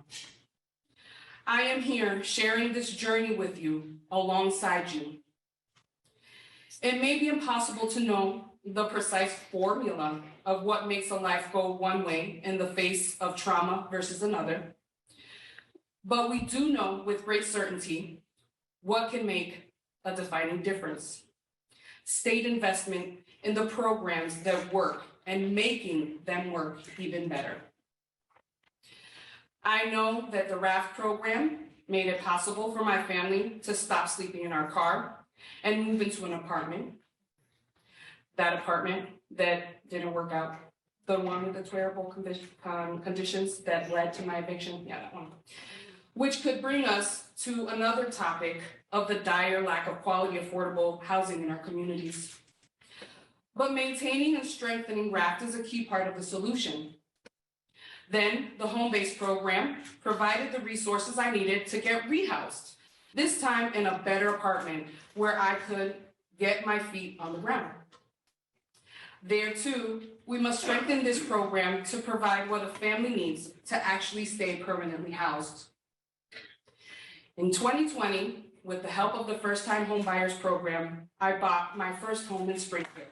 I am here sharing this journey with you, alongside you. It may be impossible to know the precise formula of what makes a life go one way in the face of trauma versus another, but we do know with great certainty what can make a defining difference. State investment in the programs that work and making them work even better. I know that the RAFT program made it possible for my family to stop sleeping in our car and move into an apartment. That apartment that didn't work out. The one with the terrible conditions that led to my eviction. Yeah, that one. Which could bring us to another topic of the dire lack of quality, affordable housing in our communities. But maintaining and strengthening RAFT is a key part of the solution. Then the home-based program provided the resources I needed to get rehoused, this time in a better apartment where I could get my feet on the ground. There too, we must strengthen this program to provide what a family needs to actually stay permanently housed. In 2020, with the help of the First-Time Home Buyers Program, I bought my first home in Springfield.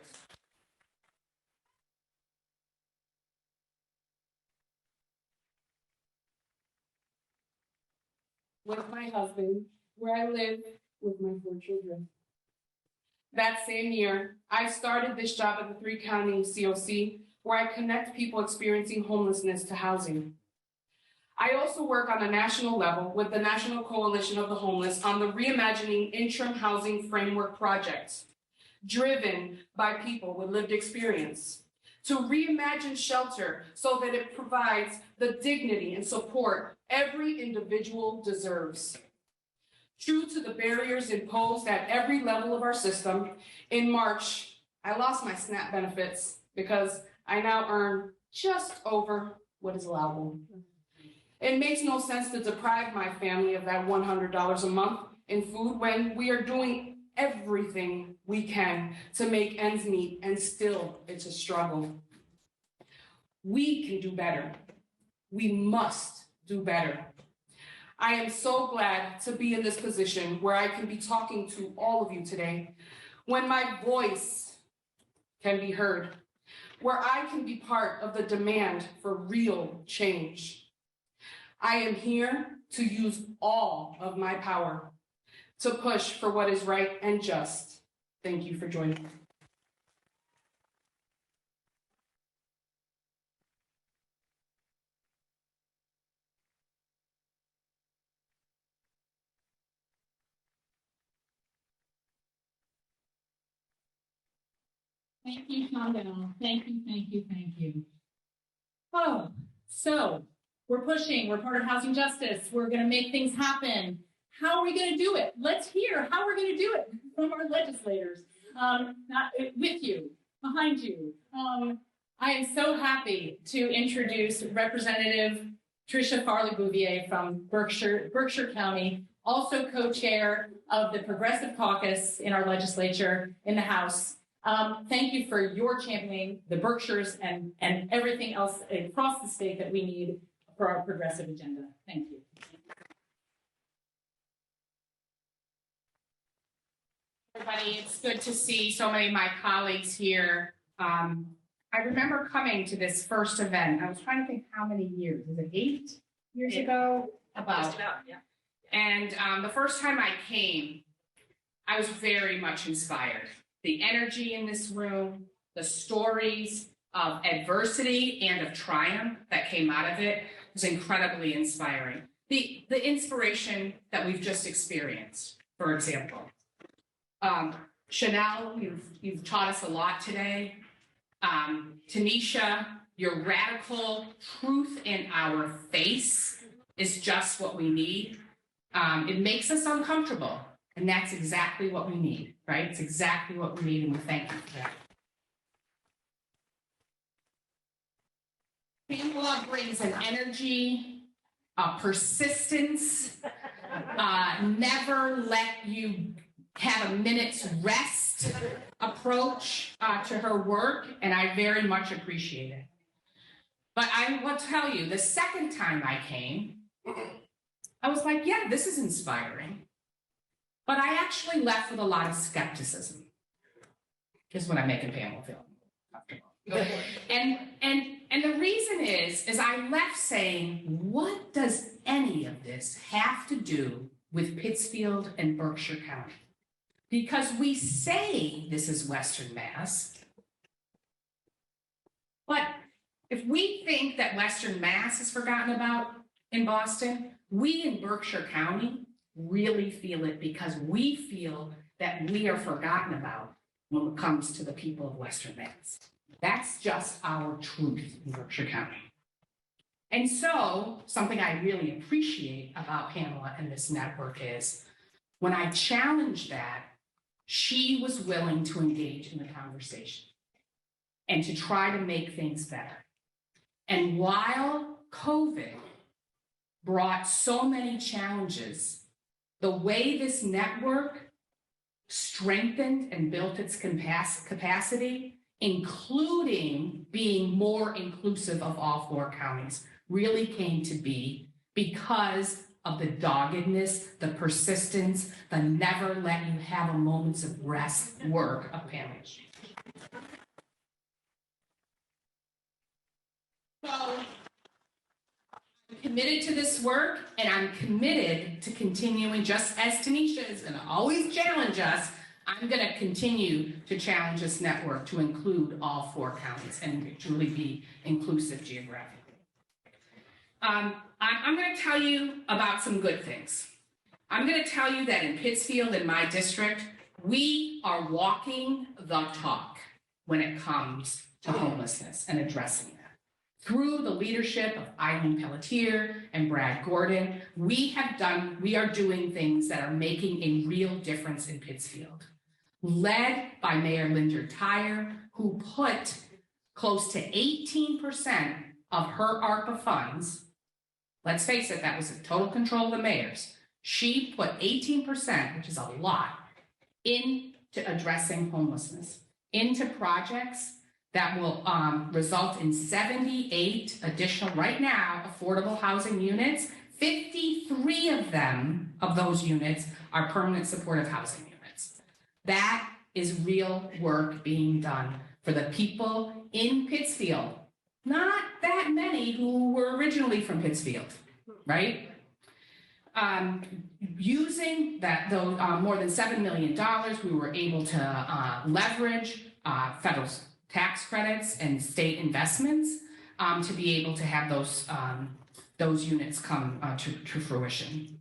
With my husband, where I live with my 4 children. That same year, I started this job at the 3-county COC, where I connect people experiencing homelessness to housing. I also work on a national level with the National Coalition of the Homeless on the Reimagining Interim Housing Framework project, driven by people with lived experience, to reimagine shelter so that it provides the dignity and support every individual deserves. True to the barriers imposed at every level of our system, in March, I lost my SNAP benefits because I now earn just over what is allowable. It makes no sense to deprive my family of that $100 a month in food when we are doing everything we can to make ends meet, and still it's a struggle. We can do better. We must do better. I am so glad to be in this position where I can be talking to all of you today, when my voice can be heard, where I can be part of the demand for real change. I am here to use all of my power to push for what is right and just. Thank you for joining me. Thank you, Shondell. Thank you, thank you, thank you. Oh, so we're pushing, we're part of housing justice. We're going to make things happen. How are we going to do it? Let's hear how we're going to do it from our legislators, not with you, behind you. I am so happy to introduce Representative Tricia Farley-Bouvier from Berkshire County, also co-chair of the Progressive Caucus in our legislature in the House. Thank you for your championing the Berkshires and everything else across the state that we need for our progressive agenda. Thank you. Everybody, it's good to see so many of my colleagues here. I remember coming to this first event. I was trying to think how many years. Was it 8 years ago? About, yeah. And the first time I came, I was very much inspired. The energy in this room, the stories of adversity and of triumph that came out of it was incredibly inspiring. The inspiration that we've just experienced, for example. Chanel, you've taught us a lot today. Tanisha, your radical truth in our face is just what we need. It makes us uncomfortable, and that's exactly what we need, right? It's exactly what we need, and we thank you for that. Pamela brings an energy, a persistence, never let you have a minute's rest approach to her work, and I very much appreciate it. But I will tell you, the second time I came, I was like, yeah, this is inspiring. But I actually left with a lot of skepticism. Here's what I'm making Pamela feel comfortable. And the reason is I left saying, what does any of this have to do with Pittsfield and Berkshire County? Because we say this is Western Mass, but if we think that Western Mass is forgotten about in Boston, we in Berkshire County really feel it, because we feel that we are forgotten about when it comes to the people of Western Mass. That's just our truth in Berkshire County. And so something I really appreciate about Pamela and this network is when I challenged that, she was willing to engage in the conversation and to try to make things better. And while COVID brought so many challenges, the way this network strengthened and built its capacity, including being more inclusive of all 4 counties, really came to be because of the doggedness, the persistence, the never let you have a moments of rest work of Pamela. So I'm committed to this work, and I'm committed to continuing, just as Tanisha is going to always challenge us. I'm going to continue to challenge this network to include all 4 counties and truly be inclusive geographically. I'm going to tell you about some good things. I'm going to tell you that in Pittsfield, in my district, we are walking the talk when it comes to homelessness and addressing that. Through the leadership of Eileen Pelletier and Brad Gordon, we are doing things that are making a real difference in Pittsfield. Led by Mayor Linder Tyre, who put close to 18% of her ARPA funds, let's face it, that was in total control of the mayor's. She put 18%, which is a lot, into addressing homelessness, into projects that will result in 78 additional, right now, affordable housing units, 53 of them, of those units, are permanent supportive housing units. That is real work being done for the people in Pittsfield. Not that many who were originally from Pittsfield, right? Using that, though, more than $7 million, we were able to leverage federal tax credits and state investments to be able to have those units come to fruition.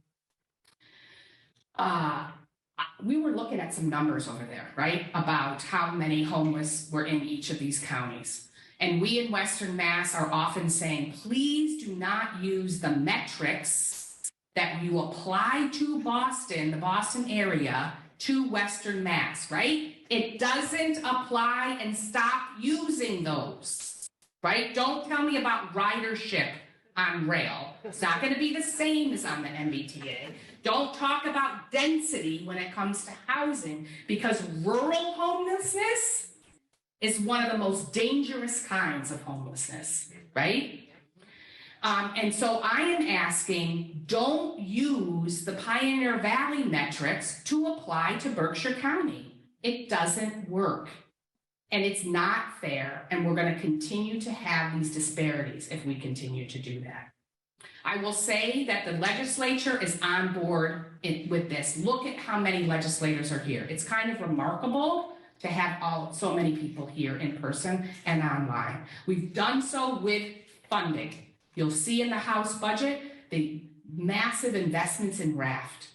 We were looking at some numbers over there, right, about how many homeless were in each of these counties. And we in Western Mass are often saying, please do not use the metrics that you apply to Boston, the Boston area, to Western Mass, right? It doesn't apply, and stop using those, right? Don't tell me about ridership on rail. It's not going to be the same as on the MBTA. Don't talk about density when it comes to housing, because rural homelessness is one of the most dangerous kinds of homelessness, right? And so I am asking, don't use the Pioneer Valley metrics to apply to Berkshire County. It doesn't work. And it's not fair, and we're going to continue to have these disparities if we continue to do that. I will say that the legislature is on board with this. Look at how many legislators are here. It's kind of remarkable to have so many people here in person and online. We've done so with funding. You'll see in the House budget the massive investments in RAFT.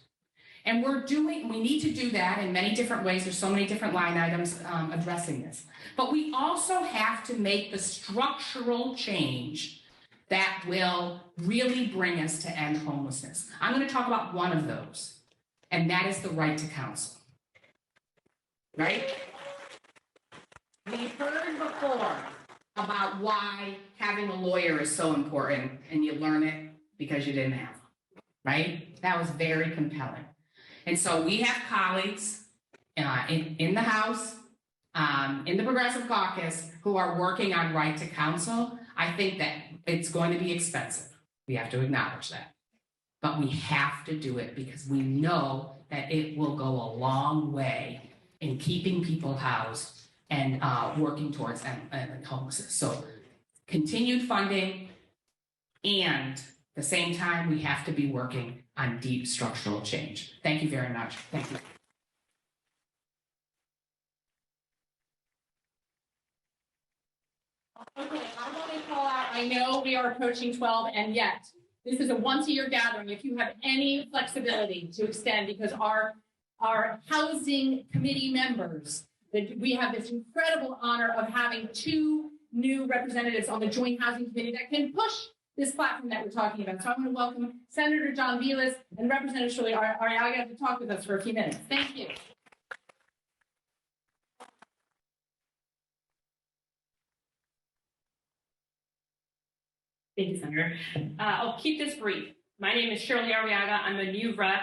And we need to do that in many different ways. There's so many different line items addressing this. But we also have to make the structural change that will really bring us to end homelessness. I'm going to talk about one of those, and that is the right to counsel. Right? We've heard before about why having a lawyer is so important, and you learn it because you didn't have one, right? That was very compelling. And so we have colleagues in the House, in the Progressive Caucus, who are working on right to counsel. I think that it's going to be expensive. We have to acknowledge that. But we have to do it because we know that it will go a long way in keeping people housed and working towards homelessness. So continued funding, and at the same time, we have to be working on deep structural change. Thank you very much. Thank you. Okay, I want to call out, I know we are approaching 12, and yet this is a once-a-year gathering. If you have any flexibility to extend, because our housing committee members, we have this incredible honor of having 2 new representatives on the Joint Housing Committee that can push this platform that we're talking about. So I'm going to welcome Senator John Vilas and Representative Shirley Arriaga to talk with us for a few minutes. Thank you. Thank you, Senator. I'll keep this brief. My name is Shirley Arriaga. I'm a new rep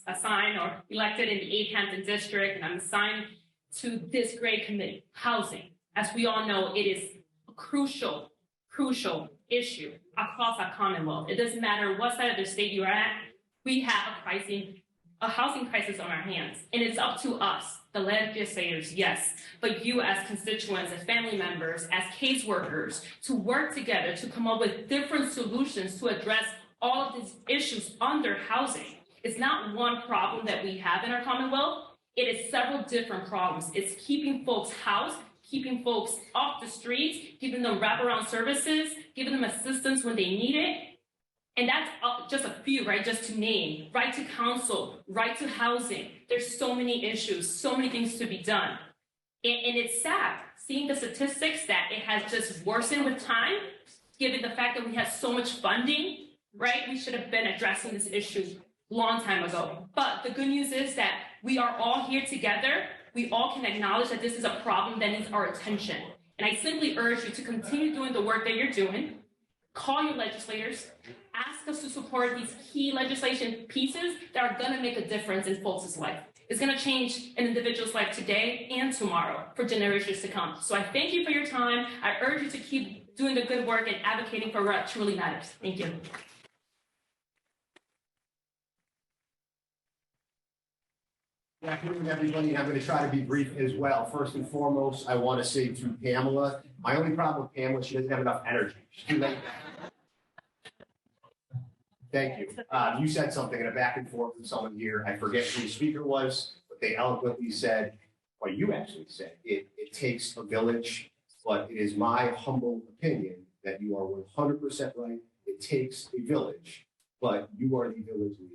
assigned or elected in the 8th Hampton District, and I'm assigned to this great committee, housing. As we all know, it is a crucial issue across our Commonwealth. It doesn't matter what side of the state you're at, we have a housing crisis on our hands. And it's up to us, the legislators, yes, but you as constituents, as family members, as caseworkers, to work together to come up with different solutions to address all of these issues under housing. It's not one problem that we have in our Commonwealth. It is several different problems. It's keeping folks housed, keeping folks off the streets, giving them wraparound services, giving them assistance when they need it. And that's just a few, right? Just to name. Right to counsel, right to housing. There's so many issues, so many things to be done. And it's sad seeing the statistics that it has just worsened with time, given the fact that we have so much funding, right? We should have been addressing this issue long time ago. But the good news is that we are all here together. We all can acknowledge that this is a problem that needs our attention. And I simply urge you to continue doing the work that you're doing. Call your legislators. Ask us to support these key legislation pieces that are going to make a difference in folks' life. It's going to change an individual's life today and tomorrow for generations to come. So I thank you for your time. I urge you to keep doing the good work and advocating for what truly matters. Thank you. Good afternoon, everybody. I'm going to try to be brief as well. First and foremost, I want to say to Pamela, my only problem with Pamela, she doesn't have enough energy. She's too late. Thank you. You said something in a back and forth with someone here. I forget who the speaker was, but they eloquently said, or you actually said, it takes a village, but it is my humble opinion that you are 100% right. It takes a village, but you are the village leader.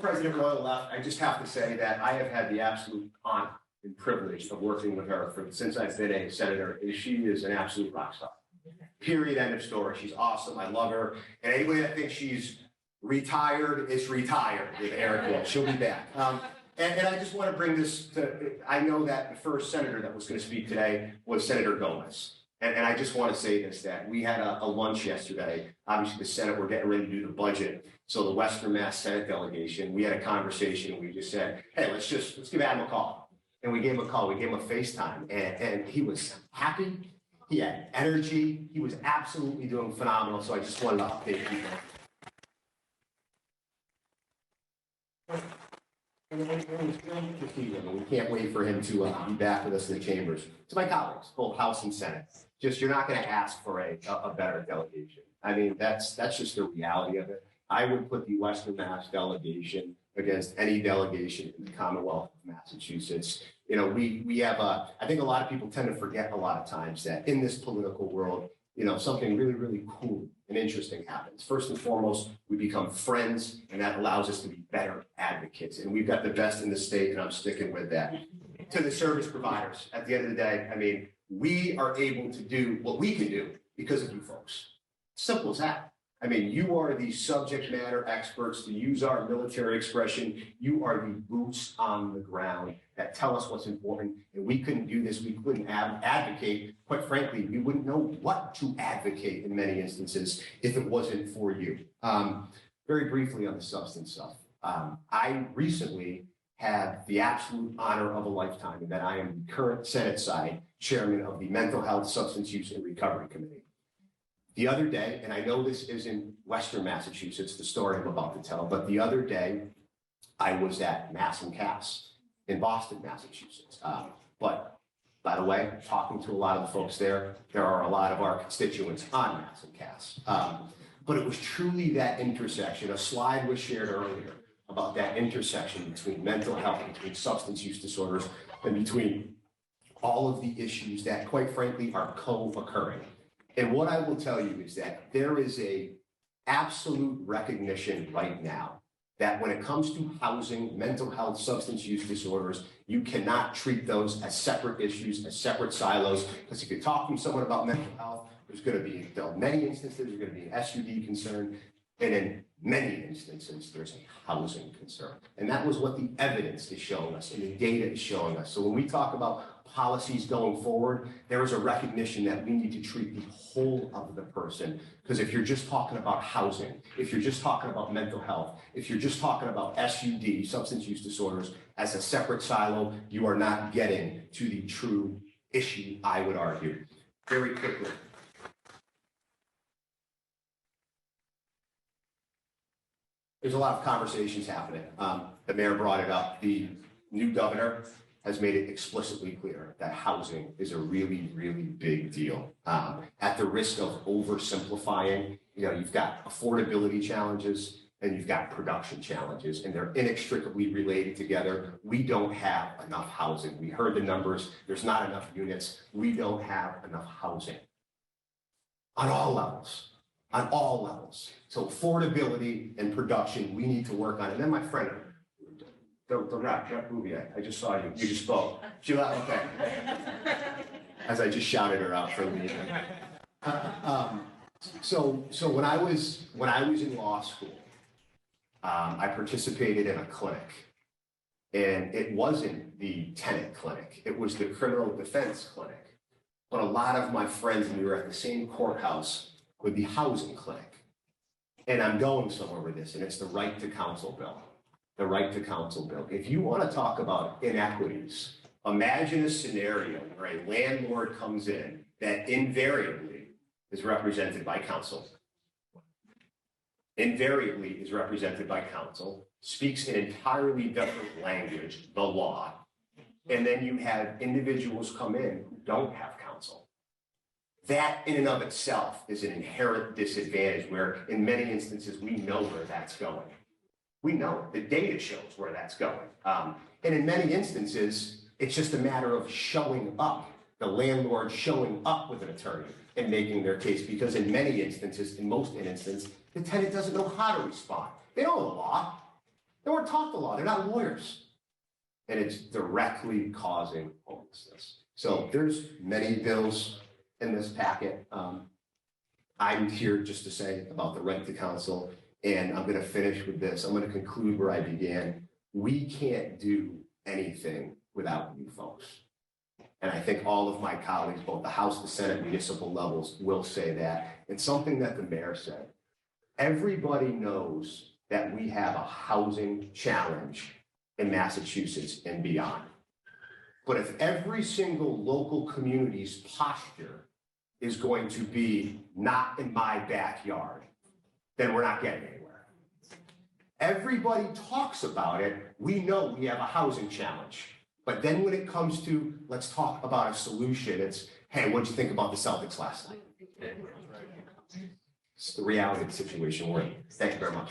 President Royal left, I just have to say that I have had the absolute honor and privilege of working with her since I've been a senator. She is an absolute rock star. Period. End of story. She's awesome. I love her. And anybody that thinks she's retired is retired with Eric Will. She'll be back. And I just want to bring this to, I know that the first senator that was going to speak today was Senator Gomez. And I just want to say this, that we had a lunch yesterday. Obviously, the Senate, we're getting ready to do the budget. So the Western Mass Senate delegation, we had a conversation and we just said, hey, let's give Adam a call. And we gave him a call. We gave him a FaceTime. And he was happy. He had energy. He was absolutely doing phenomenal. So I just wanted to update people. And we can't wait for him to be back with us in the chambers. To my colleagues, both House and Senate, just you're not going to ask for a better delegation. I mean, that's just the reality of it. I would put the Western Mass delegation against any delegation in the Commonwealth of Massachusetts. You know, we have I think a lot of people tend to forget a lot of times that in this political world, you know, something really, really cool and interesting happens. First and foremost, we become friends, and that allows us to be better advocates. And we've got the best in the state, and I'm sticking with that. To the service providers, at the end of the day, I mean, we are able to do what we can do because of you folks. Simple as that. I mean, you are the subject matter experts, to use our military expression. You are the boots on the ground that tell us what's important. And we couldn't do this. We couldn't advocate. Quite frankly, we wouldn't know what to advocate in many instances if it wasn't for you. Very briefly on the substance stuff. I recently had the absolute honor of a lifetime in that I am the current Senate side chairman of the Mental Health, Substance Use, and Recovery Committee. The other day, and I know this is in Western Massachusetts, the story I'm about to tell, but the other day I was at Mass and Cass in Boston, Massachusetts. But by the way, talking to a lot of the folks there are a lot of our constituents on Mass and Cass. But it was truly that intersection. A slide was shared earlier about that intersection between mental health, between substance use disorders, and between all of the issues that, quite frankly, are co-occurring. And what I will tell you is that there is a absolute recognition right now that when it comes to housing, mental health, substance use disorders, you cannot treat those as separate issues, as separate silos. Because if you're talking to someone about mental health, there's going to be, in many instances, there's going to be an SUD concern. And in many instances, there's a housing concern. And that was what the evidence is showing us and the data is showing us. So when we talk about policies going forward, there is a recognition that we need to treat the whole of the person. Because if you're just talking about housing, if you're just talking about mental health, if you're just talking about SUD, substance use disorders, as a separate silo, you are not getting to the true issue, I would argue. Very quickly. There's a lot of conversations happening. The mayor brought it up. The new governor has made it explicitly clear that housing is a really, really big deal. At the risk of oversimplifying, you know, you've got affordability challenges and you've got production challenges, and they're inextricably related together. We don't have enough housing. We heard the numbers. There's not enough units. We don't have enough housing on all levels. On all levels. So affordability and production, we need to work on. And then my friend, the rep, Jeff Bouvier, I just saw you. You just spoke. Okay. As I just shouted her out for me. So when I was in law school, I participated in a clinic, and it wasn't the tenant clinic. It was the criminal defense clinic. But a lot of my friends, and we were at the same courthouse with the housing clinic. And I'm going somewhere with this, and it's the right to counsel bill. The right to counsel bill. If you want to talk about inequities, imagine a scenario where a landlord comes in that invariably is represented by counsel. invariably is represented by counsel, speaks an entirely different language, the law, and then you have individuals come in who don't have counsel. That in and of itself is an inherent disadvantage where in many instances we know where that's going. We know the data shows where that's going. And in many instances, it's just a matter of showing up, the landlord showing up with an attorney and making their case, because in many instances, in most instances, the tenant doesn't know how to respond. They don't know the law. They weren't taught the law. They're not lawyers. And it's directly causing homelessness. So there's many bills in this packet. I'm here just to say about the right to counsel, and I'm going to finish with this. I'm going to conclude where I began. We can't do anything without you folks. And I think all of my colleagues, both the House, the Senate, municipal levels, will say that. And something that the mayor said, everybody knows that we have a housing challenge in Massachusetts and beyond. But if every single local community's posture is going to be not in my backyard, then we're not getting anywhere. Everybody talks about it. We know we have a housing challenge. But then when it comes to, let's talk about a solution, it's, hey, what'd you think about the Celtics last night? It's the reality of the situation we're in. Thank you very much.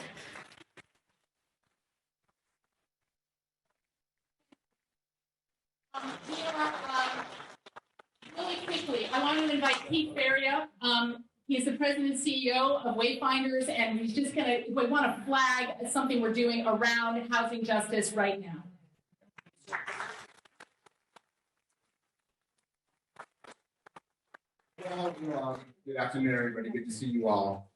Really quickly, I want to invite Keith Faria. He is the president and CEO of Wayfinders, and he's just we want to flag something we're doing around housing justice right now. Well, good afternoon, everybody. Good to see you all.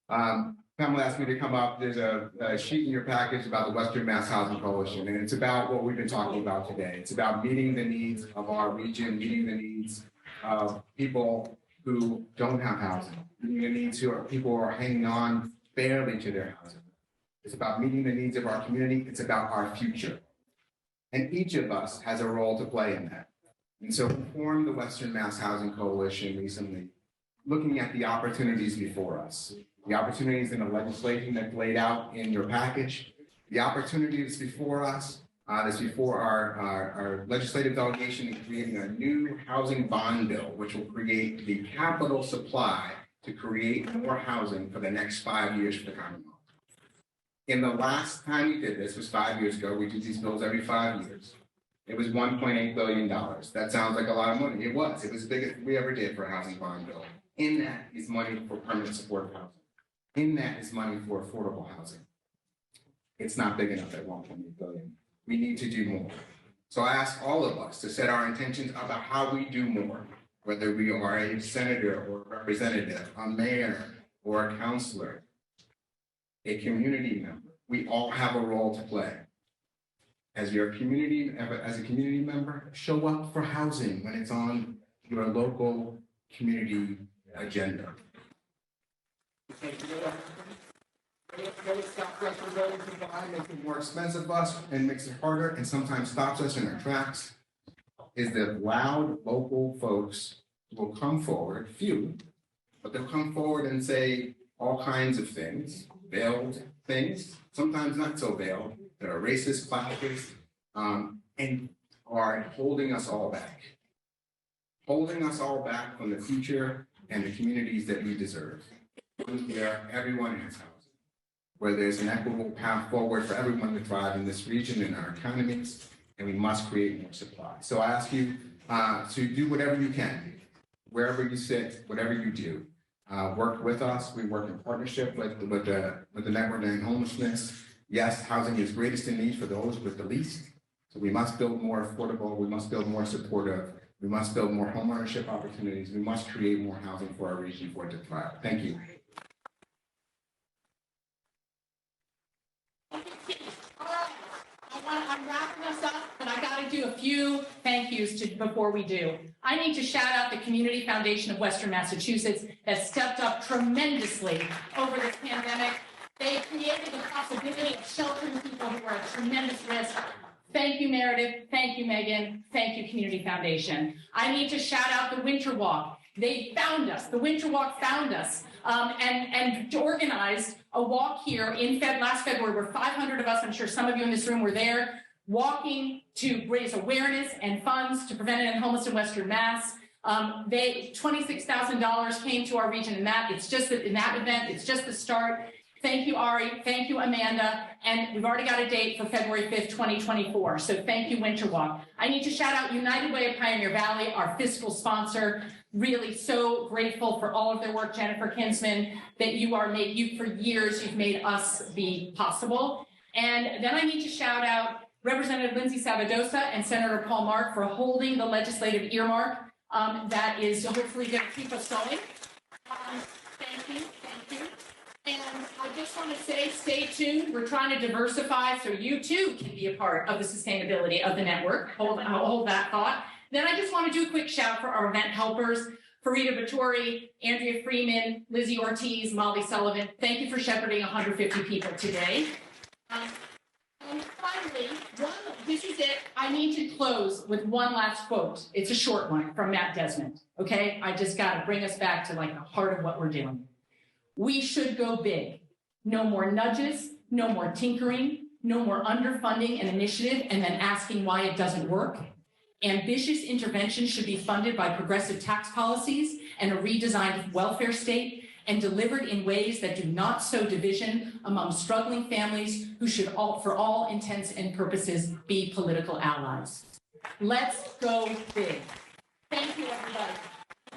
Pamela asked me to come up. There's a sheet in your package about the Western Mass Housing Coalition, and it's about what we've been talking about today. It's about meeting the needs of our region, meeting the needs of people who don't have housing, meeting the needs of people who are hanging on barely to their housing. It's about meeting the needs of our community. It's about our future. And each of us has a role to play in that. And so we formed the Western Mass Housing Coalition recently, looking at the opportunities before us, the opportunities in the legislation that's laid out in your package, the opportunities before us, that's before our legislative delegation in creating a new housing bond bill, which will create the capital supply to create more housing for the next 5 years for the Commonwealth. In the last time we did this was 5 years ago. We do these bills every 5 years. It was $1.8 billion. That sounds like a lot of money. It was. It was the biggest we ever did for a housing bond bill. In that is money for permanent supportive housing. In that is money for affordable housing. It's not big enough at $1.8 billion. We need to do more. So I ask all of us to set our intentions about how we do more, whether we are a senator or a representative, a mayor or a counselor, a community member. We all have a role to play. As a community member, show up for housing when it's on your local community agenda. Makes it more expensive for us and makes it harder and sometimes stops us in our tracks is that loud local folks will come forward, few, but they'll come forward and say all kinds of things, veiled things, sometimes not so veiled, that are racist, classist, and are holding us all back from the future and the communities that we deserve. Where everyone has housing, where there's an equitable path forward for everyone to thrive in this region and our economies, and we must create more supply. So I ask you to do whatever you can, wherever you sit, whatever you do. Work with us. We work in partnership with the Network to End Homelessness. Yes, housing is greatest in need for those with the least. So we must build more affordable. We must build more supportive. We must build more homeownership opportunities. We must create more housing for our region for it to thrive. Thank you. I'm wrapping us up, but I got to do a few thank yous before we do. I need to shout out the Community Foundation of Western Massachusetts that stepped up tremendously over this pandemic. They created the possibility of sheltering people who are at tremendous risk Thank you, Meredith. Thank you, Megan. Thank you, Community Foundation. I need to shout out the Winter Walk. They found us. The Winter Walk found us and organized a walk here in last February where 500 of us, I'm sure some of you in this room were there, walking to raise awareness and funds to prevent and homeless in Western Mass. $26,000 came to our region in that. It's just that in that event, it's just the start. Thank you, Ari. Thank you, Amanda. And we've already got a date for February 5th, 2024. So thank you, Winter Walk. I need to shout out United Way of Pioneer Valley, our fiscal sponsor. Really so grateful for all of their work, Jennifer Kinsman, that you for years, you've made us be possible. And then I need to shout out Representative Lindsay Sabadosa and Senator Paul Mark for holding the legislative earmark that is hopefully going to keep us going. Thank you. And I just want to say, stay tuned. We're trying to diversify so you too can be a part of the sustainability of the network. Hold that thought. Then I just want to do a quick shout for our event helpers, Farida Vittori, Andrea Freeman, Lizzie Ortiz, Molly Sullivan. Thank you for shepherding 150 people today. And finally, this is it. I need to close with one last quote. It's a short one from Matt Desmond. Okay, I just got to bring us back to like the heart of what we're doing. We should go big. No more nudges, no more tinkering, no more underfunding an initiative and then asking why it doesn't work. Ambitious interventions should be funded by progressive tax policies and a redesigned welfare state and delivered in ways that do not sow division among struggling families who should, for all intents and purposes, be political allies. Let's go big. Thank you, everybody.